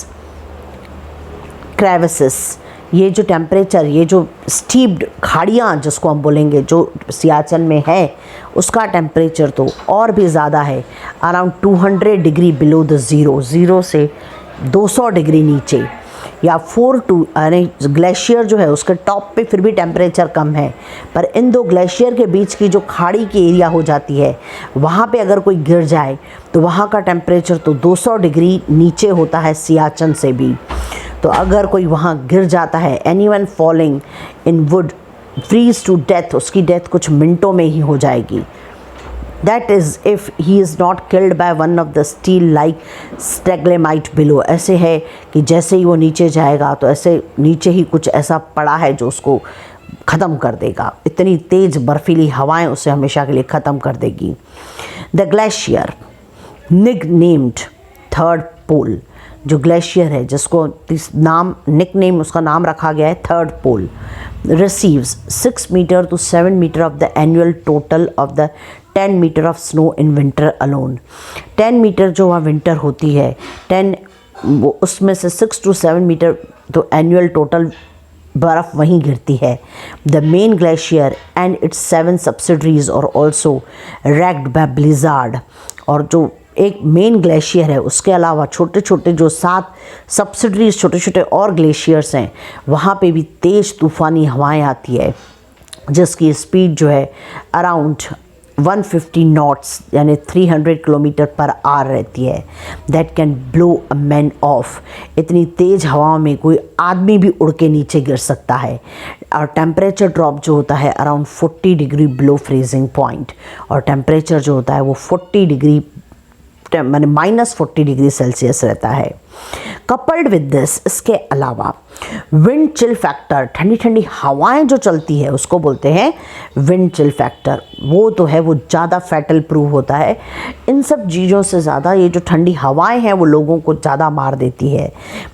क्रेविसेस, ये जो टेम्परेचर, ये जो स्टीप्ड खाड़ियाँ जिसको हम बोलेंगे जो सियाचिन में है, उसका टेम्परेचर तो और भी ज़्यादा है, around 200 degree below the zero, zero से 200 डिग्री नीचे, या 4 टू, यानी ग्लेशियर जो है उसके टॉप पे फिर भी टेम्परेचर कम है, पर इन दो ग्लेशियर के बीच की जो खाड़ी की एरिया हो जाती है वहाँ पे अगर कोई गिर जाए तो वहाँ का टेम्परेचर तो 200 डिग्री नीचे होता है सियाचिन से भी। तो अगर कोई वहाँ गिर जाता है, anyone falling in would freeze to death, उसकी डेथ कुछ मिनटों में ही हो जाएगी। That is if he is not killed by one of the steel like stalagmite below. ऐसे है कि जैसे ही वो नीचे जाएगा तो ऐसे नीचे ही कुछ ऐसा पड़ा है जो उसको ख़त्म कर देगा, इतनी तेज़ बर्फीली हवाएं उसे हमेशा के लिए ख़त्म कर देगी। The glacier nicknamed third pole, जो ग्लेशियर है जिसको नाम निक नेम उसका नाम रखा गया है third pole, receives 6 meter to 7 meter of the annual total of the 10 meter of snow in winter alone. 10 meter जो वहाँ विंटर होती है, 10 वो उसमें से 6 to 7 मीटर तो एनुअल टोटल बर्फ़ वहीं गिरती है। The main glacier and it's 7 subsidiaries और ऑल्सो रैक्ड बाय ब्लिज़ार्ड, और जो एक मेन ग्लेशियर है उसके अलावा छोटे छोटे जो 7 सब्सिडरीज छोटे छोटे और ग्लेशियर्स हैं, वहाँ पे भी तेज़ तूफ़ानी हवाएं आती है जिसकी स्पीड जो है अराउंड 150 नॉट्स यानी 300 किलोमीटर पर आवर रहती है। That can blow a man of, इतनी तेज़ हवाओं में कोई आदमी भी उड़ के नीचे गिर सकता है। और टेम्परेचर ड्रॉप जो होता है around 40 degree below freezing point, और टेम्परेचर जो होता है वो 40 डिग्री माने -40 डिग्री सेल्सियस रहता है। कपल्ड विद दिस, इसके अलावा विंड चिल फैक्टर, ठंडी ठंडी हवाएं जो चलती है उसको बोलते हैं विंड चिल फैक्टर, वो तो है वो ज़्यादा फैटल प्रूव होता है। इन सब चीज़ों से ज़्यादा ये जो ठंडी हवाएं हैं वो लोगों को ज़्यादा मार देती है।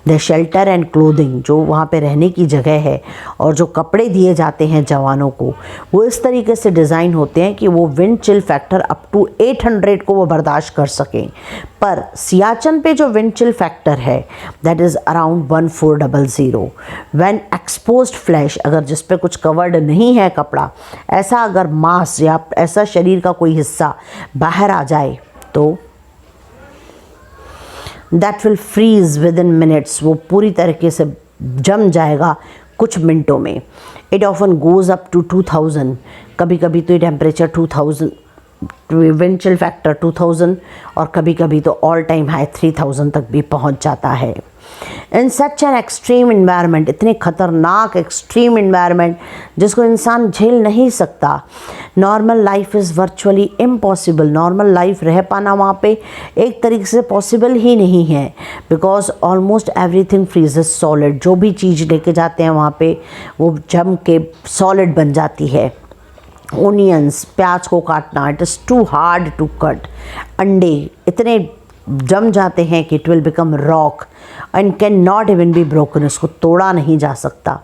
द शेल्टर एंड क्लोथिंग, जो वहाँ पे रहने की जगह है और जो कपड़े दिए जाते हैं जवानों को, वो इस तरीके से डिज़ाइन होते हैं कि वो wind chill factor up to 800 को वो बर्दाश्त कर सकें। पर सियाचिन पे जो विंड चिल फैक्टर है that is around 1400। When exposed flash, अगर जिस पे कुछ कवर्ड नहीं है कपड़ा, ऐसा अगर मांस या ऐसा शरीर का कोई हिस्सा बाहर आ जाए तो that will freeze within minutes, वो पूरी तरीके से जम जाएगा कुछ मिनटों में। It often goes up to 2000, कभी कभी तो ये टेम्परेचर 2000 विंड चिल फैक्टर 2000 और कभी कभी तो ऑल टाइम हाई 3000 तक भी पहुंच जाता है। इन सच एन एक्सट्रीम इन्वायरमेंट, इतने ख़तरनाक एक्सट्रीम इन्वायरमेंट जिसको इंसान झेल नहीं सकता, normal life is virtually impossible, normal life रह पाना वहाँ पे एक तरीके से पॉसिबल ही नहीं है, बिकॉज ऑलमोस्ट एवरीथिंग फ्रीजेज सॉलिड, जो भी चीज़ लेके जाते हैं वहाँ पे वो जम के सॉलिड बन जाती है। ओनियंस, प्याज को काटना, it is too hard to cut, अंडे इतने जम जाते हैं कि it will become rock and can not even be broken, उसको तोड़ा नहीं जा सकता।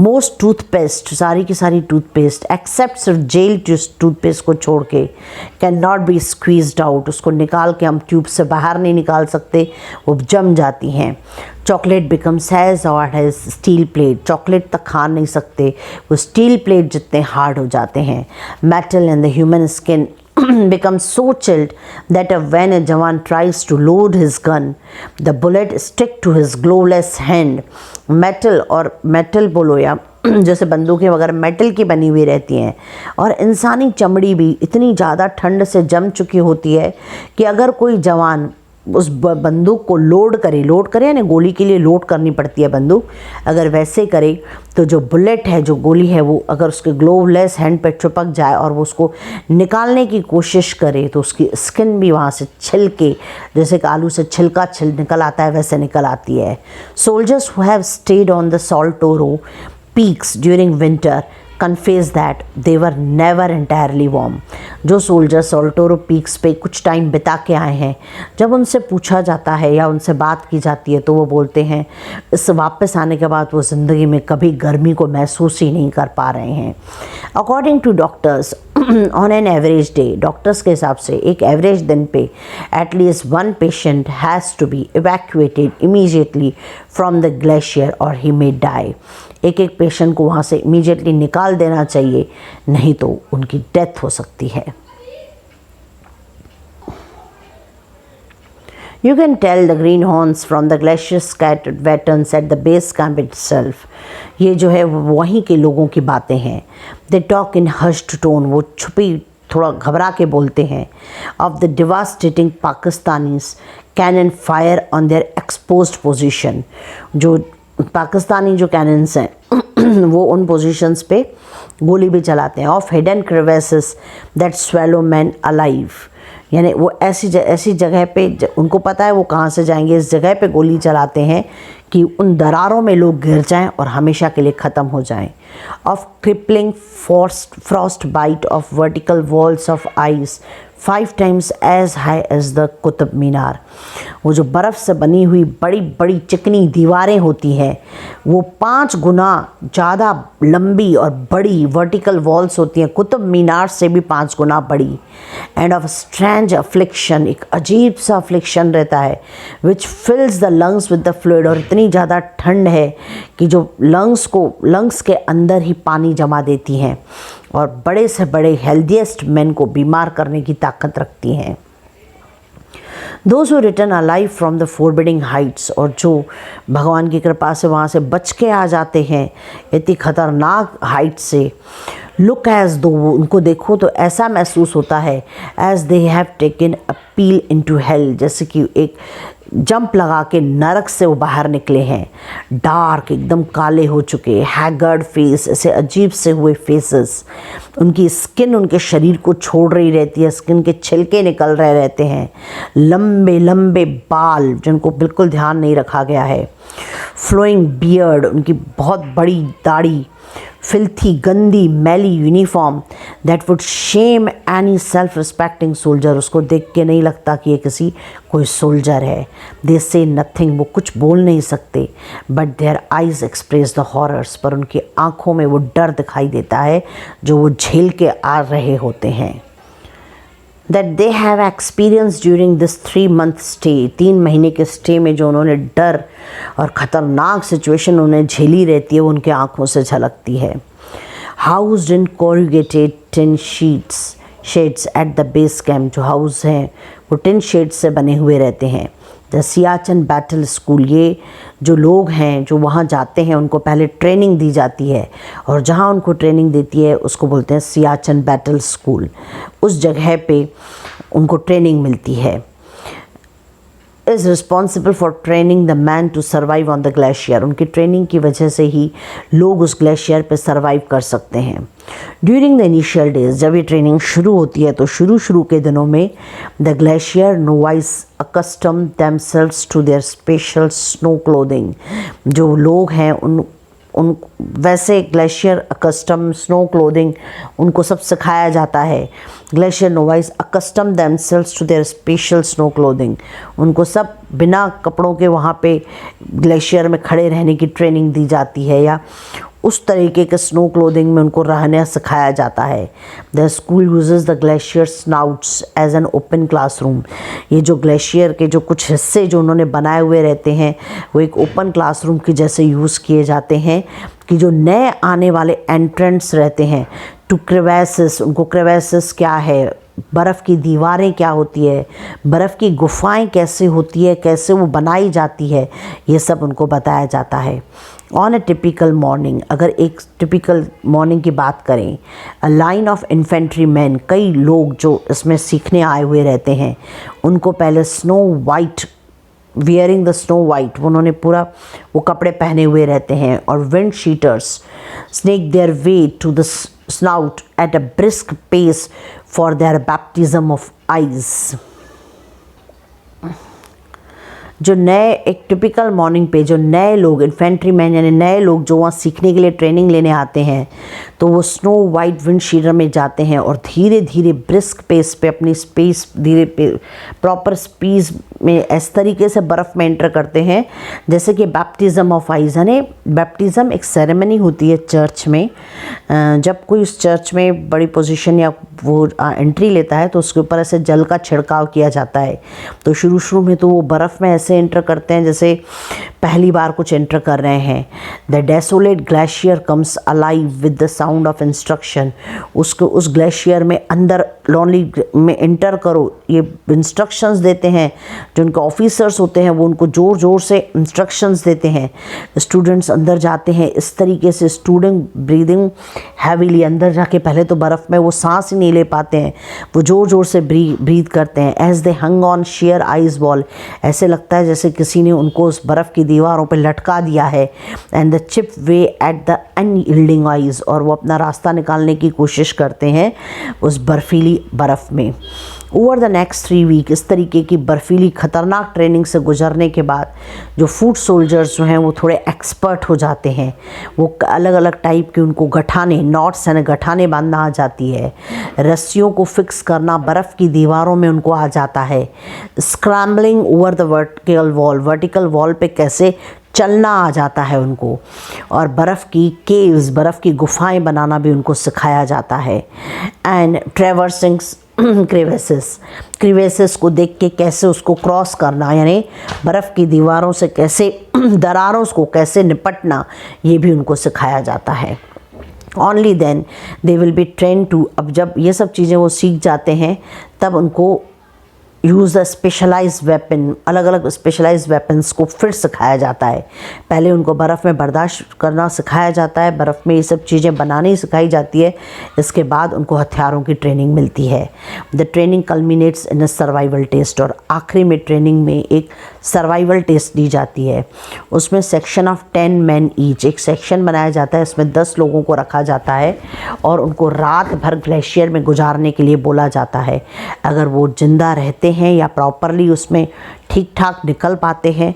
मोस्ट टूथपेस्ट, सारी की सारी टूथपेस्ट एक्सेप्ट सिर्फ जेल टूथपेस्ट को छोड़ के, can not B squeezed out, उसको निकाल के हम ट्यूब से बाहर नहीं निकाल सकते, वो जम जाती हैं। Chocolate becomes as hard as steel plate, chocolate तक खा नहीं सकते, वो स्टील प्लेट जितने हार्ड हो जाते हैं। Metal in the human skin becomes so chilled that when a jawan tries to load his gun, the bullet stick to his gloveless hand. Metal बोलो या जैसे बंदूकें वगैरह मेटल की बनी हुई रहती हैं, और इंसानी चमड़ी भी इतनी ज़्यादा ठंड से जम चुकी होती है कि अगर कोई जवान उस बंदूक को लोड करे यानी गोली के लिए लोड करनी पड़ती है बंदूक, अगर वैसे करे तो जो बुलेट है, जो गोली है, वो अगर उसके ग्लोवलेस हैंड पे चिपक जाए और वो उसको निकालने की कोशिश करे तो उसकी स्किन भी वहाँ से छिल के, जैसे कि आलू से छिलका निकल आता है, वैसे निकल आती है. Soldiers who have stayed on the Saltoro peaks during winter confess that they were never entirely warm. जो सोल्जर सॉल्टोरो पीक्स पे कुछ टाइम बिता के आए हैं, जब उनसे पूछा जाता है या उनसे बात की जाती है तो वो बोलते हैं इस वापस आने के बाद वो ज़िंदगी में कभी गर्मी को महसूस ही नहीं कर पा रहे हैं. According to doctors on an average day, doctors के हिसाब से एक एवरेज दिन पे at least one patient has to be evacuated immediately from the glacier और ही मे डाई. एक पेशेंट को वहाँ से इमीडिएटली निकाल देना चाहिए, नहीं तो उनकी डेथ हो सकती है. You can tell the greenhorns from the glacier scattered veterans at the base camp itself. ये जो है वहीं के लोगों की बातें हैं. They talk in hushed tone, वो छुपी थोड़ा घबरा के बोलते हैं. Of the devastating Pakistanis cannon fire on their exposed position. जो पाकिस्तानी जो कैनन्स हैं वो उन पोजीशंस पे गोली भी चलाते हैं. Of hidden crevasses that swallow man alive, यानी वो ऐसी जगह पे उनको पता है वो कहाँ से जाएंगे, इस जगह पे गोली चलाते हैं कि उन दरारों में लोग गिर जाएं और हमेशा के लिए ख़त्म हो जाएं. Of crippling frostbite of vertical walls of ice 5 times as high as the Qutub Minar. वो जो बर्फ़ से बनी हुई बड़ी बड़ी चिकनी दीवारें होती हैं वो 5 गुना ज़्यादा लंबी और बड़ी वर्टिकल वॉल्स होती हैं, कुतुब मीनार से भी 5 गुना बड़ी. एंड ऑफ स्ट्रेंज अफ्लिक्शन, एक अजीब सा अफ्लिक्शन रहता है, which fills the lungs with the fluid, और इतनी ज़्यादा ठंड है कि जो लंग्स के अंदर ही पानी जमा देती हैं और बड़े से बड़े हेल्दीएस्ट मैन को बीमार करने की ताकत रखती हैं. Those who return alive from the forbidding heights, और जो भगवान की कृपा से वहाँ से बच के आ जाते हैं इतनी ख़तरनाक हाइट से, लुक एज दो, उनको देखो तो ऐसा महसूस होता है as they have taken a peel into hell, जैसे कि एक जंप लगा के नरक से वो बाहर निकले हैं. डार्क, एकदम काले हो चुके, हैगर्ड फेस, ऐसे अजीब से हुए फेसेस. उनकी स्किन उनके शरीर को छोड़ रही रहती है, स्किन के छिलके निकल रहे रहते हैं. लंबे लंबे बाल जिनको बिल्कुल ध्यान नहीं रखा गया है. फ्लोइंग बियर्ड, उनकी बहुत बड़ी दाढ़ी. फिल्थी, गंदी, मैली uniform that would shame any self respecting soldier, उसको देख के नहीं लगता कि ये कोई सोल्जर है. दे से नथिंग, वो कुछ बोल नहीं सकते, but their eyes express the horrors, पर उनकी आँखों में वो डर दिखाई देता है जो वो झेल के आ रहे होते हैं. That they have experience during this 3-month stay, 3 महीने के स्टे में जो उन्होंने डर और ख़तरनाक सिचुएशन उन्हें झेली रहती है वो उनके आँखों से झलकती है. Housed in corrugated tin shades at the base camp, जो हाउस हैं वो टिन शेड्स से बने हुए रहते हैं. द सियाचिन बैटल स्कूल, ये जो लोग हैं जो वहाँ जाते हैं उनको पहले ट्रेनिंग दी जाती है और जहाँ उनको ट्रेनिंग देती है उसको बोलते हैं सियाचिन बैटल स्कूल. उस जगह पे उनको ट्रेनिंग मिलती है. Is responsible for training the man to survive on the glacier, उनकी ट्रेनिंग की वजह से ही लोग उस ग्लेशियर पे सर्वाइव कर सकते हैं. ड्यूरिंग द इनिशियल डेज, जब ये ट्रेनिंग शुरू होती है तो शुरू के दिनों में the glacier novice accustom themselves to their special snow clothing, जो लोग हैं उन वैसे ग्लेशियर अकस्टम स्नो क्लोथिंग उनको सब सिखाया जाता है. Glacier novice accustom themselves to their special snow clothing, उनको सब बिना कपड़ों के वहाँ पे ग्लेशियर में खड़े रहने की ट्रेनिंग दी जाती है या उस तरीके के स्नो क्लोथिंग में उनको रहना सिखाया जाता है. The school uses the glacier snouts as an open classroom, ये जो ग्लेशियर के जो कुछ हिस्से जो उन्होंने बनाए हुए रहते हैं वो एक ओपन क्लासरूम के जैसे यूज़ किए जाते हैं कि जो नए आने वाले एंट्रेंट्स रहते हैं टू क्रेवैसेस, उनको क्रेवैसेस क्या है, बर्फ़ की दीवारें क्या होती है, बर्फ़ की गुफाएं कैसे होती है, कैसे वो बनाई जाती है, ये सब उनको बताया जाता है। ऑन अ टिपिकल मॉर्निंग, अगर एक टिपिकल मॉर्निंग की बात करें, a line of infantry man, कई लोग जो इसमें सीखने आए हुए रहते हैं, उनको पहले snow white, wearing the snow white, उन्होंने पूरा वो कपड़े पहने हुए रहते हैं, और wind sheeters snake their way to the snout at a brisk pace for their baptism of ice. जो नए, एक टिपिकल मॉर्निंग पे जो नए लोग, इन्फेंट्री मैन यानी नए लोग जो वहाँ सीखने के लिए ट्रेनिंग लेने आते हैं, तो वो स्नो वाइट विंड शीटर में जाते हैं और धीरे धीरे ब्रिस्क पेस पे अपनी स्पेस धीरे प्रॉपर स्पीड में इस तरीके से बर्फ़ में एंटर करते हैं जैसे कि बैप्टिज़म ऑफ आइज, यानी बैप्टिज़म एक सेरेमनी होती है चर्च में। जब कोई उस चर्च में बड़ी पोजीशन या वो एंट्री लेता है तो उसके ऊपर ऐसे जल का छिड़काव किया जाता है। तो शुरू में तो वो बर्फ़ में ऐसे एंटर करते हैं जैसे पहली बार कुछ एंटर कर रहे हैं। The desolate glacier comes alive with the sound of instruction, उसको उस ग्लेशियर में अंदर लॉनली में एंटर करो, ये इंस्ट्रक्शंस देते हैं। जो उनके ऑफिसर्स होते हैं वो उनको ज़ोर ज़ोर से इंस्ट्रक्शंस देते हैं। स्टूडेंट्स अंदर जाते हैं इस तरीके से, स्टूडेंट ब्रीदिंग हैवीली, अंदर जाके पहले तो बर्फ़ में वो सांस ही नहीं ले पाते हैं, वो ज़ोर ज़ोर से ब्रीथ करते हैं। As they hang on sheer ice wall, ऐसे लगता है जैसे किसी ने उनको उस बर्फ़ की दीवारों पर लटका दिया है। And the chip way at the unyielding eyes, और वो अपना रास्ता निकालने की कोशिश करते हैं उस बर्फीली बर्फ़ में। ओवर द नेक्स्ट 3 वीक इस तरीके की बर्फीली ख़तरनाक ट्रेनिंग से गुजरने के बाद जो फूट सोल्जर्स जो हैं वो थोड़े एक्सपर्ट हो जाते हैं। वो अलग अलग टाइप के उनको गठाने, नॉट्स यानी गठाने बांधना आ जाती है, रस्सियों को फिक्स करना बर्फ़ की दीवारों में उनको आ जाता है। Scrambling over the vertical wall पे कैसे चलना आ जाता है उनको, और बर्फ़ की केव्स, बर्फ़ की गुफाएं बनाना भी उनको सिखाया जाता है। एंड ट्रेवर्सिंग क्रीवेसेस को देख के कैसे उसको क्रॉस करना, यानी बर्फ़ की दीवारों से कैसे दरारों को कैसे निपटना, ये भी उनको सिखाया जाता है। Only then they will be train too, अब जब ये सब चीज़ें वो सीख जाते हैं तब उनको यूज़ द स्पेशलाइज वेपन, अलग अलग स्पेशलाइज वेपन्स को फिर सिखाया जाता है। पहले उनको बर्फ़ में बर्दाश्त करना सिखाया जाता है, बर्फ़ में ये सब चीज़ें बनानी सिखाई जाती है, इसके बाद उनको हथियारों की ट्रेनिंग मिलती है। The training culminates in a survival test, और आखिरी में ट्रेनिंग में एक सर्वाइवल टेस्ट दी जाती है। उसमें सेक्शन ऑफ 10 मैन ईच, एक सेक्शन बनाया जाता है, इसमें 10 लोगों को रखा जाता है और उनको रात भर ग्लेशियर में गुजारने के लिए बोला जाता है। अगर वो जिंदा रहते हैं या प्रॉपरली उसमें ठीक ठाक निकल पाते हैं,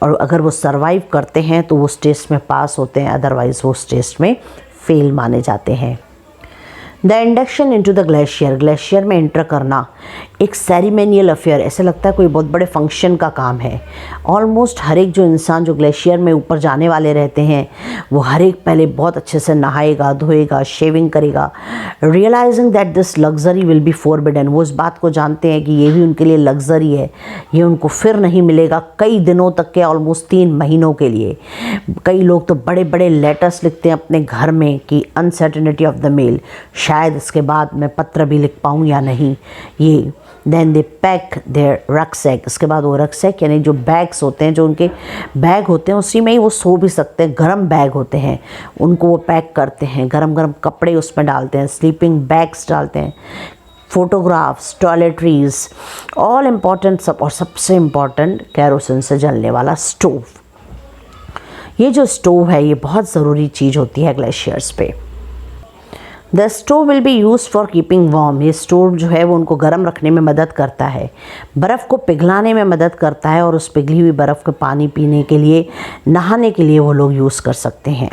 और अगर वो सरवाइव करते हैं तो वो उस टेस्ट में पास होते हैं, अदरवाइज़ वो उस टेस्ट में फेल माने जाते हैं। The induction into the glacier, glacier में एंटर करना एक सेरेमनियल अफेयर, ऐसे लगता है कोई बहुत बड़े फंक्शन का काम है। ऑलमोस्ट हर एक जो इंसान जो ग्लेशियर में ऊपर जाने वाले रहते हैं वो हर एक पहले बहुत अच्छे से नहाएगा, धोएगा, शेविंग करेगा, realising that this luxury will be forbidden, वो इस बात को जानते हैं कि ये भी उनके लिए लग्जरी है, ये उनको फिर नहीं मिलेगा कई दिनों तक के, ऑलमोस्ट 3 महीनों के लिए। कई लोग तो बड़े बड़े लेटर्स लिखते हैं अपने घर में कि अनसर्टेनिटी ऑफ द मेल, शायद इसके बाद मैं पत्र भी लिख पाऊँ या नहीं, ये। Then they pack their rucksack, इसके बाद वो रक्सैक यानी जो बैग्स होते हैं, जो उनके बैग होते हैं उसी में ही वो सो भी सकते हैं, गर्म बैग होते हैं, उनको वो पैक करते हैं, गरम गरम कपड़े उसमें डालते हैं, स्लीपिंग बैग्स डालते हैं, फोटोग्राफ्स, टॉयलेटरीज, ऑल इम्पॉर्टेंट सब, और सबसे इम्पॉर्टेंट कैरोसिन से जलने वाला स्टोव। ये जो स्टोव है ये बहुत ज़रूरी चीज़ होती है ग्लेशियर्स पे। The stove will be use for keeping warm, ये स्टोव जो है वो उनको गर्म रखने में मदद करता है, बर्फ़ को पिघलाने में मदद करता है, और उस पिघली हुई बर्फ़ को पानी पीने के लिए, नहाने के लिए वो लोग यूज़ कर सकते हैं।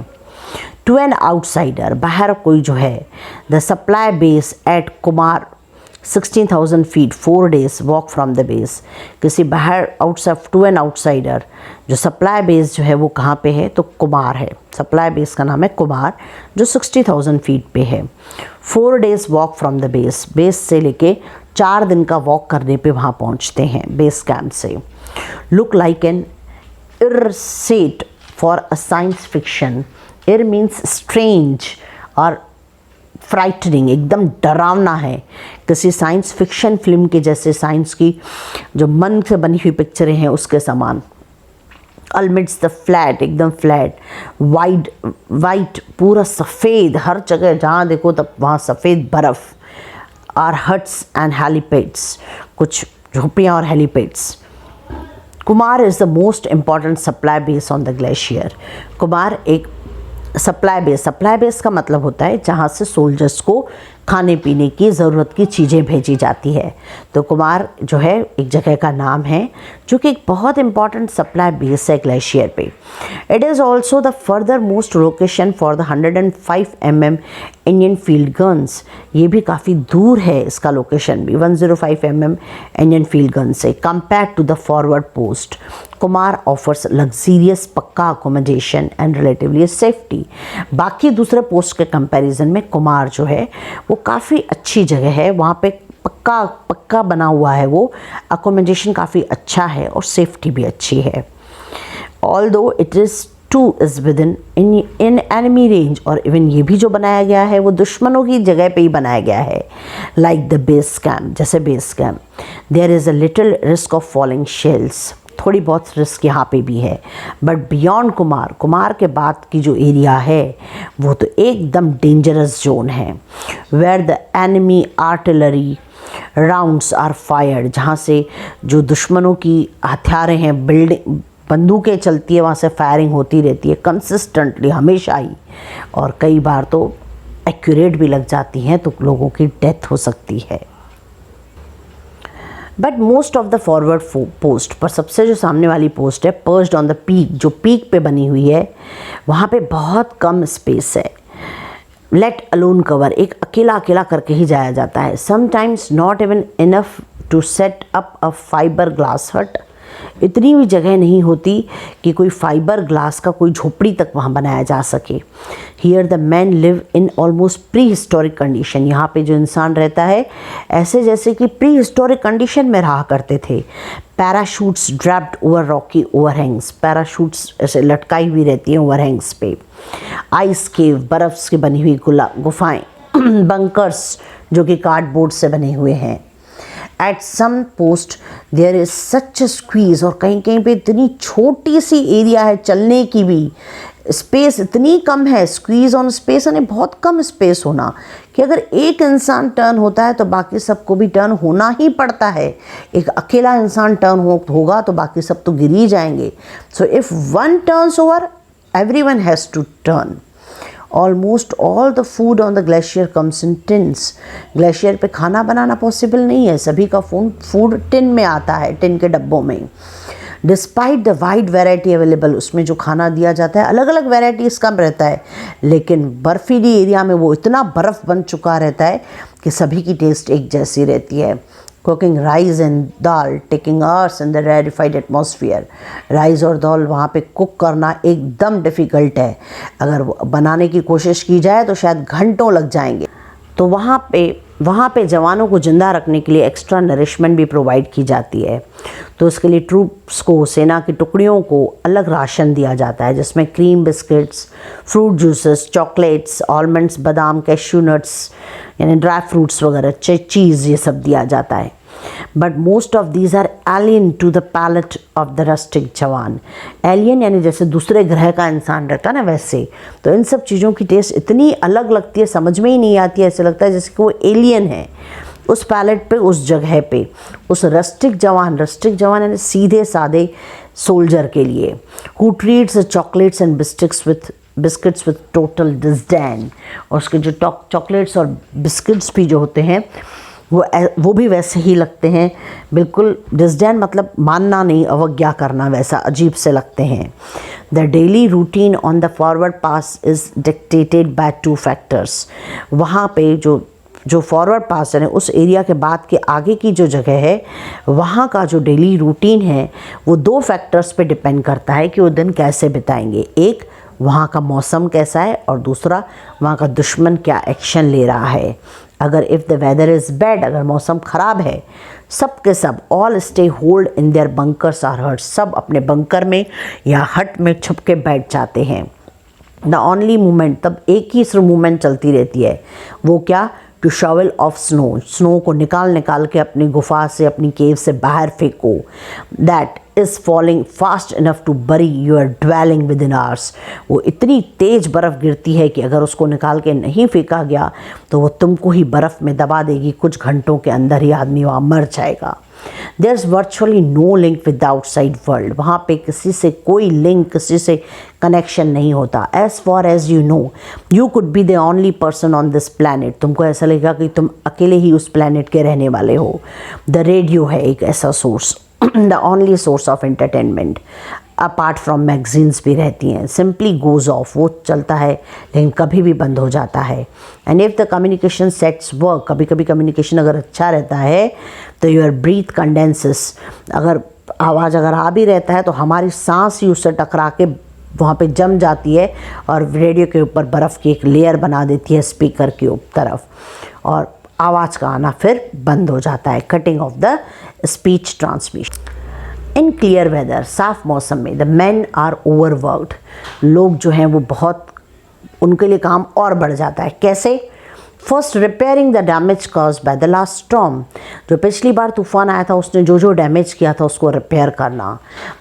टू एन आउटसाइडर, बाहर कोई जो है, the supply base at Kumar 16,000 feet 4 days walk from the base, किसी बाहर आउटसाइड, टू एन आउटसाइडर, जो सप्लाई बेस जो है वो कहाँ पे है, तो कुमार है, सप्लाई बेस का नाम है कुमार, जो 60,000 फीट पे है। 4 days walk from the base, base से लेके 4 दिन का वॉक करने पे वहाँ पहुँचते हैं बेस कैंप से। Look like an eerie set for a science fiction, eerie means strange और फ्राइटनिंग, एकदम डरावना है, किसी साइंस फिक्शन फिल्म के जैसे, साइंस की जो मन से बनी हुई पिक्चरें हैं उसके समान। अल्मिड्स द फ्लैट, एकदम फ्लैट, वाइट पूरा सफ़ेद, हर जगह जहाँ देखो तब वहाँ सफ़ेद बर्फ़। आर हट्स एंड हेलीपैड्स, कुछ झोपड़ियाँ और helipads. Kumar is the most important supply base on the glacier. Kumar एक सप्लाई बेस का मतलब होता है जहाँ से सोल्जर्स को खाने पीने की ज़रूरत की चीज़ें भेजी जाती है। तो कुमार जो है एक जगह का नाम है जो कि एक बहुत इंपॉर्टेंट सप्लाई बेस है ग्लेशियर पे। It is also the further most location for the 105 mm Indian field guns. ये भी काफ़ी दूर है इसका लोकेशन भी, 105 mm इंडियन फील्ड गन से। Compare to the forward post, Kumar offers luxurious pucca accommodation and relatively safety. बाकी दूसरे पोस्ट के कंपैरिजन में कुमार जो है वो काफ़ी अच्छी जगह है, वहाँ पे पक्का बना हुआ है, वो अकोमोडेशन काफ़ी अच्छा है और सेफ्टी भी अच्छी है। Although it is is with in enemy range, और इवन ये भी जो बनाया गया है वो दुश्मनों की जगह पे ही बनाया गया है। लाइक द बेस कैम्प, जैसे base camp, there is a little risk of falling shells, थोड़ी बहुत रिस्क यहाँ पे भी है। बट बियॉन्ड कुमार के बाद की जो एरिया है वो तो एकदम डेंजरस जोन है। Where the enemy artillery rounds are fired, जहाँ से जो दुश्मनों की हथियारें हैं, बंदूकें चलती है, वहाँ से फायरिंग होती रहती है कंसिस्टेंटली, हमेशा ही, और कई बार तो एक्यूरेट भी लग जाती हैं तो लोगों की डेथ हो सकती है। But most of the forward post, पर सबसे जो सामने वाली पोस्ट है पर्च्ड ऑन द पीक, जो पीक पे बनी हुई है, वहाँ पे बहुत कम स्पेस है। लेट अलोन कवर, एक अकेला करके ही जाया जाता है। Sometimes not even enough to set up a fibre glass hut, इतनी भी जगह नहीं होती कि कोई फाइबर ग्लास का कोई झोपड़ी तक वहाँ बनाया जा सके। Here the man live in almost pre historic condition, यहाँ पे जो इंसान रहता है ऐसे जैसे कि प्री हिस्टोरिक कंडीशन में रहा करते थे। Parachutes draped over Rocky overhangs, parachutes ऐसे लटकाई हुई रहती हैं ओवरहैंग्स पे। आइस केव, बर्फ़ की बनी हुई गुफाएँ। बंकर्स, जो कि कार्डबोर्ड से बने हुए हैं। At some post there is such squeeze, और कहीं कहीं पे इतनी छोटी सी एरिया है चलने की भी, स्पेस इतनी कम है। स्क्वीज़ ऑन स्पेस यानी बहुत कम स्पेस होना कि अगर एक इंसान टर्न होता है तो बाकी सबको भी टर्न होना ही पड़ता है। एक अकेला इंसान टर्न होगा तो बाकी सब तो गिर ही जाएंगे। So if one turns over, everyone has to turn. Almost all the food on the glacier comes in tins, glacier पे खाना बनाना पॉसिबल नहीं है, सभी का फूड टिन में आता है, टिन के डब्बों में। Despite the wide variety available, उसमें जो खाना दिया जाता है अलग अलग वैरायटीज कम रहता है, लेकिन बर्फीली एरिया में वो इतना बर्फ़ बन चुका रहता है कि सभी की टेस्ट एक जैसी रहती है। Cooking rice and dal taking hours in the rarefied atmosphere, rice और दाल वहाँ पे कुक करना एकदम डिफ़िकल्ट है, अगर बनाने की कोशिश की जाए तो शायद घंटों लग जाएंगे। तो वहाँ पे जवानों को ज़िंदा रखने के लिए एक्स्ट्रा नरिशमेंट भी प्रोवाइड की जाती है। तो उसके लिए ट्रूप्स को, सेना की टुकड़ियों को अलग राशन दिया जाता है, जिसमें cream, biscuits, fruit juices, chocolates, almonds, बादाम, कैश्यू नट्स यानी ड्राई फ्रूट्स वगैरह, चीज़, ये सब दिया जाता है। But most of these are alien to the palate of the rustic jawan. Alien यानी जैसे दूसरे ग्रह का इंसान रहता है ना, वैसे तो इन सब चीज़ों की टेस्ट इतनी अलग लगती है, समझ में ही नहीं आती है, ऐसे लगता है जैसे कि वो एलियन है उस पैलेट पे, उस जगह पे। उस रस्टिक जवान यानी सीधे साधे सोल्जर के लिए, who treats chocolates and biscuits with total disdain, और उसके जो चॉकलेट्स और बिस्किट्स भी जो होते हैं वो भी वैसे ही लगते हैं, बिल्कुल डिस्डेन मतलब मानना नहीं, अवज्ञा करना, वैसा अजीब से लगते हैं। The daily routine on the forward pass is dictated bye 2 factors. वहाँ पे जो फॉरवर्ड पास है उस एरिया के बाद के आगे की जो जगह है, वहाँ का जो डेली रूटीन है वो 2 फैक्टर्स पे डिपेंड करता है कि वो दिन कैसे बिताएंगे। एक, वहाँ का मौसम कैसा है, और दूसरा, वहाँ का दुश्मन क्या एक्शन ले रहा है। अगर if the weather is bad, अगर मौसम ख़राब है, सब के सब all stay hold in their bunkers or hut, सब अपने बंकर में या हट में छुप के बैठ जाते हैं। द ओनली मूवमेंट, तब एक ही सिर्फ मूवमेंट चलती रहती है, वो क्या, to shovel off snow, snow को निकाल के अपनी गुफा से, अपनी केव से बाहर फेंको। That is falling fast enough to bury your dwelling within hours, वो इतनी तेज़ बर्फ़ गिरती है कि अगर उसको निकाल के नहीं फेंका गया तो वो तुमको ही बर्फ़ में दबा देगी, कुछ घंटों के अंदर ही आदमी वहाँ मर जाएगा। There is virtually no link with the outside world, वहाँ पे किसी से कोई लिंक, किसी से कनेक्शन नहीं होता। As far as you know you could be the only person on this planet, तुमको ऐसा लगेगा कि तुम अकेले ही उस प्लानट के रहने वाले हो। द रेडियो है एक ऐसा source, the only source of entertainment, apart from magazines भी रहती हैं। सिंपली गोज़ ऑफ, वो चलता है लेकिन कभी भी बंद हो जाता है। And if the communication sets work, कभी कभी कम्युनिकेशन अगर अच्छा रहता है तो योर ब्रीथ कंडेंसेस, अगर आवाज़ अगर आ भी रहता है तो हमारी सांस ही उससे टकरा के वहाँ पे जम जाती है और रेडियो के ऊपर बर्फ़ की एक लेयर बना देती है स्पीकर की तरफ, और आवाज़ का आना फिर बंद हो जाता है। Cutting off the speech transmission. In clear weather, साफ मौसम में, द मैन आर ओवरवर्क्ड, लोग जो हैं वो बहुत, उनके लिए काम और बढ़ जाता है। कैसे? First repairing the damage caused by the last storm, जो पिछली बार तूफान आया था उसने जो जो डैमेज किया था उसको रिपेयर करना।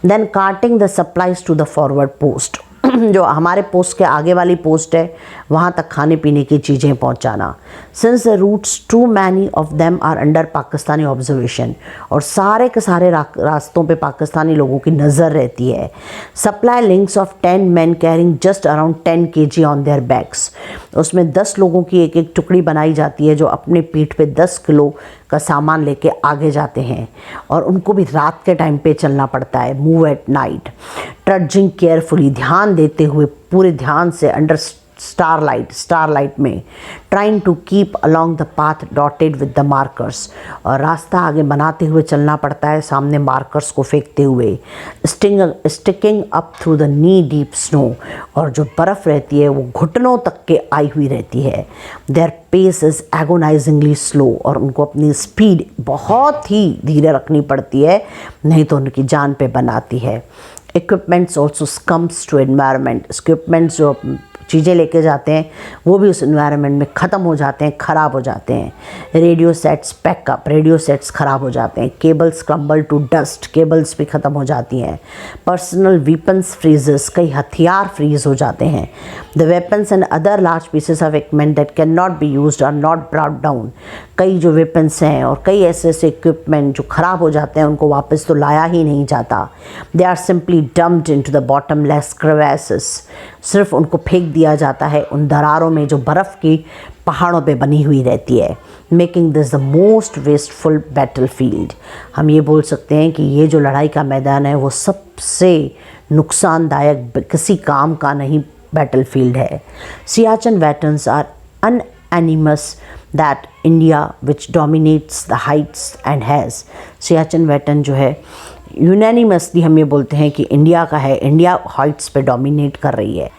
Then carting the supplies to the forward post, जो हमारे पोस्ट के आगे वाली पोस्ट है वहाँ तक खाने पीने की चीज़ें पहुँचाना। Since the routes to many of them are under Pakistani observation, और सारे के सारे रास्तों पे पाकिस्तानी लोगों की नज़र रहती है। Supply links of 10 men carrying just around 10 kg on their backs, उसमें 10 लोगों की एक एक टुकड़ी बनाई जाती है जो अपने पीठ पे 10 किलो का सामान लेके आगे जाते हैं, और उनको भी रात के टाइम पे चलना पड़ता है। Move at night, trudging carefully, ध्यान देते हुए, पूरे ध्यान से, अंडर स्टारलाइट में, trying to keep along the path dotted with the markers, और रास्ता आगे बनाते हुए चलना पड़ता है सामने मार्कर्स को फेंकते हुए। Sticking up through the knee deep snow, और जो बर्फ़ रहती है वो घुटनों तक के आई हुई रहती है। देयर पेस इज़ एगोनाइजिंगली स्लो, और उनको अपनी स्पीड बहुत ही धीरे रखनी पड़ती है, नहीं तो उनकी जान पे बनाती है। Equipments also succumbs to environment, equipments जो चीज़ें लेके जाते हैं वो भी उस एनवायरनमेंट में ख़त्म हो जाते हैं, ख़राब हो जाते हैं। Radio sets pack up, radio sets ख़राब हो जाते हैं। Cables crumble to dust, cables भी ख़त्म हो जाती हैं। पर्सनल वीपन्स फ्रीजेस, कई हथियार फ्रीज हो जाते हैं। The weapons and other large pieces of equipment that can not be used or not brought down, कई जो वेपन्स हैं और कई ऐसे ऐसे इक्विपमेंट जो ख़राब हो जाते हैं उनको वापस तो लाया ही नहीं जाता। They are simply dumped into the bottomless crevasses, सिर्फ उनको फेंक दिया जाता है उन दरारों में जो बर्फ़ की पहाड़ों पे बनी हुई रहती है। Making this the most wasteful battle field, हम ये बोल सकते हैं कि ये जो लड़ाई का मैदान है वो सबसे नुकसानदायक, किसी काम का नहीं बैटल फील्ड है। Siachen veterans are unanimous that India which dominates the heights and has, Siachen veteran जो है यूनानिमसली हम ये बोलते हैं कि इंडिया का है, इंडिया हाइट्स पे डोमिनेट कर रही है।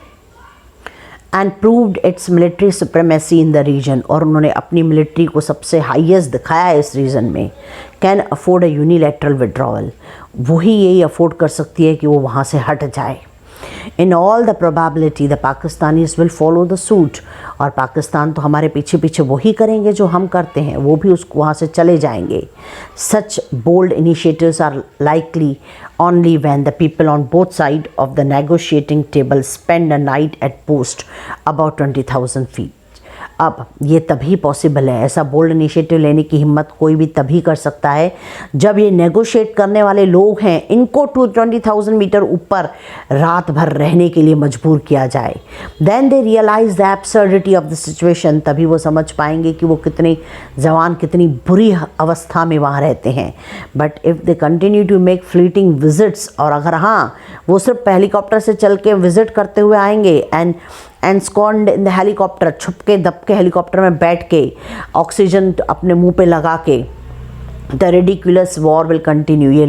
And proved its military supremacy in the region, और उन्होंने अपनी मिलिट्री को सबसे हाईएस्ट दिखाया है इस रीजन में। Can afford a unilateral withdrawal, वही यही अफोर्ड कर सकती है कि वो वहाँ से हट जाए। In all the probability the Pakistanis will follow the suit, और पाकिस्तान तो हमारे पीछे पीछे वही करेंगे जो हम करते हैं, वो भी उसको वहाँ से चले जाएंगे। Such bold initiatives are likely only when the people on both sides of the negotiating table spend a night at post about 20,000 feet. अब ये तभी पॉसिबल है, ऐसा बोल्ड इनिशिएटिव लेने की हिम्मत कोई भी तभी कर सकता है जब ये नेगोशिएट करने वाले लोग हैं इनको 20,000 मीटर ऊपर रात भर रहने के लिए मजबूर किया जाए। Then they realise the absurdity of the situation, तभी वो समझ पाएंगे कि वो कितने जवान कितनी बुरी अवस्था में वहाँ रहते हैं। But if they continue to make fleeting visits, और अगर हाँ वो सिर्फ हेलीकॉप्टर से चल के विजिट करते हुए आएंगे एंड स्कॉन्ड इन द हेलीकॉप्टर, छुप के दब के हेलीकॉप्टर में बैठ के ऑक्सीजन अपने मुंह पे लगा के, the ridiculous war will continue, ये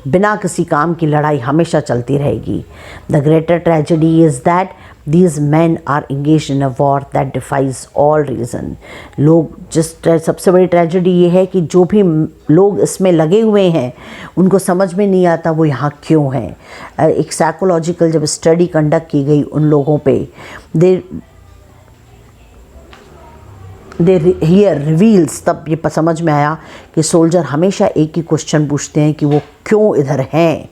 बिना किसी काम की लड़ाई हमेशा चलती रहेगी। The greater tragedy is that These men are engaged in a war that defies all reason. लोग सबसे बड़ी ट्रेजेडी ये है कि जो भी लोग इसमें लगे हुए हैं उनको समझ में नहीं आता वो यहाँ क्यों हैं। एक साइकोलॉजिकल जब स्टडी कंडक्ट की गई उन लोगों पे, दे हियर रिवील्स, तब ये समझ में आया कि सोल्जर हमेशा एक ही क्वेश्चन पूछते हैं कि वो क्यों इधर हैं।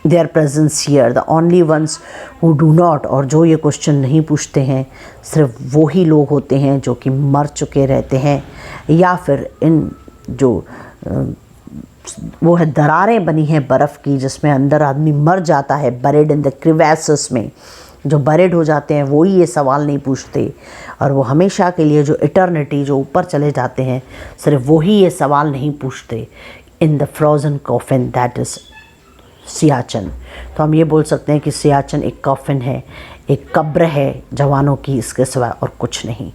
There presence here the only ones who do not, और जो ये क्वेश्चन नहीं पूछते हैं सिर्फ वो ही लोग होते हैं जो कि मर चुके रहते हैं, या फिर इन जो वो है दरारें बनी हैं बर्फ़ की जिसमें अंदर आदमी मर जाता है, बरेड इन द क्रिवैसेस में, जो बरेड हो जाते हैं वो ही ये सवाल नहीं पूछते, और वो हमेशा के लिए जो इटर्निटी जो ऊपर चले जाते हैं सिर्फ वो ही ये सवाल नहीं पूछते। In the frozen coffin that is Siachen. तो हम ये बोल सकते हैं कि सियाचिन एक कॉफिन है, एक कब्र है जवानों की, इसके सिवा और कुछ नहीं।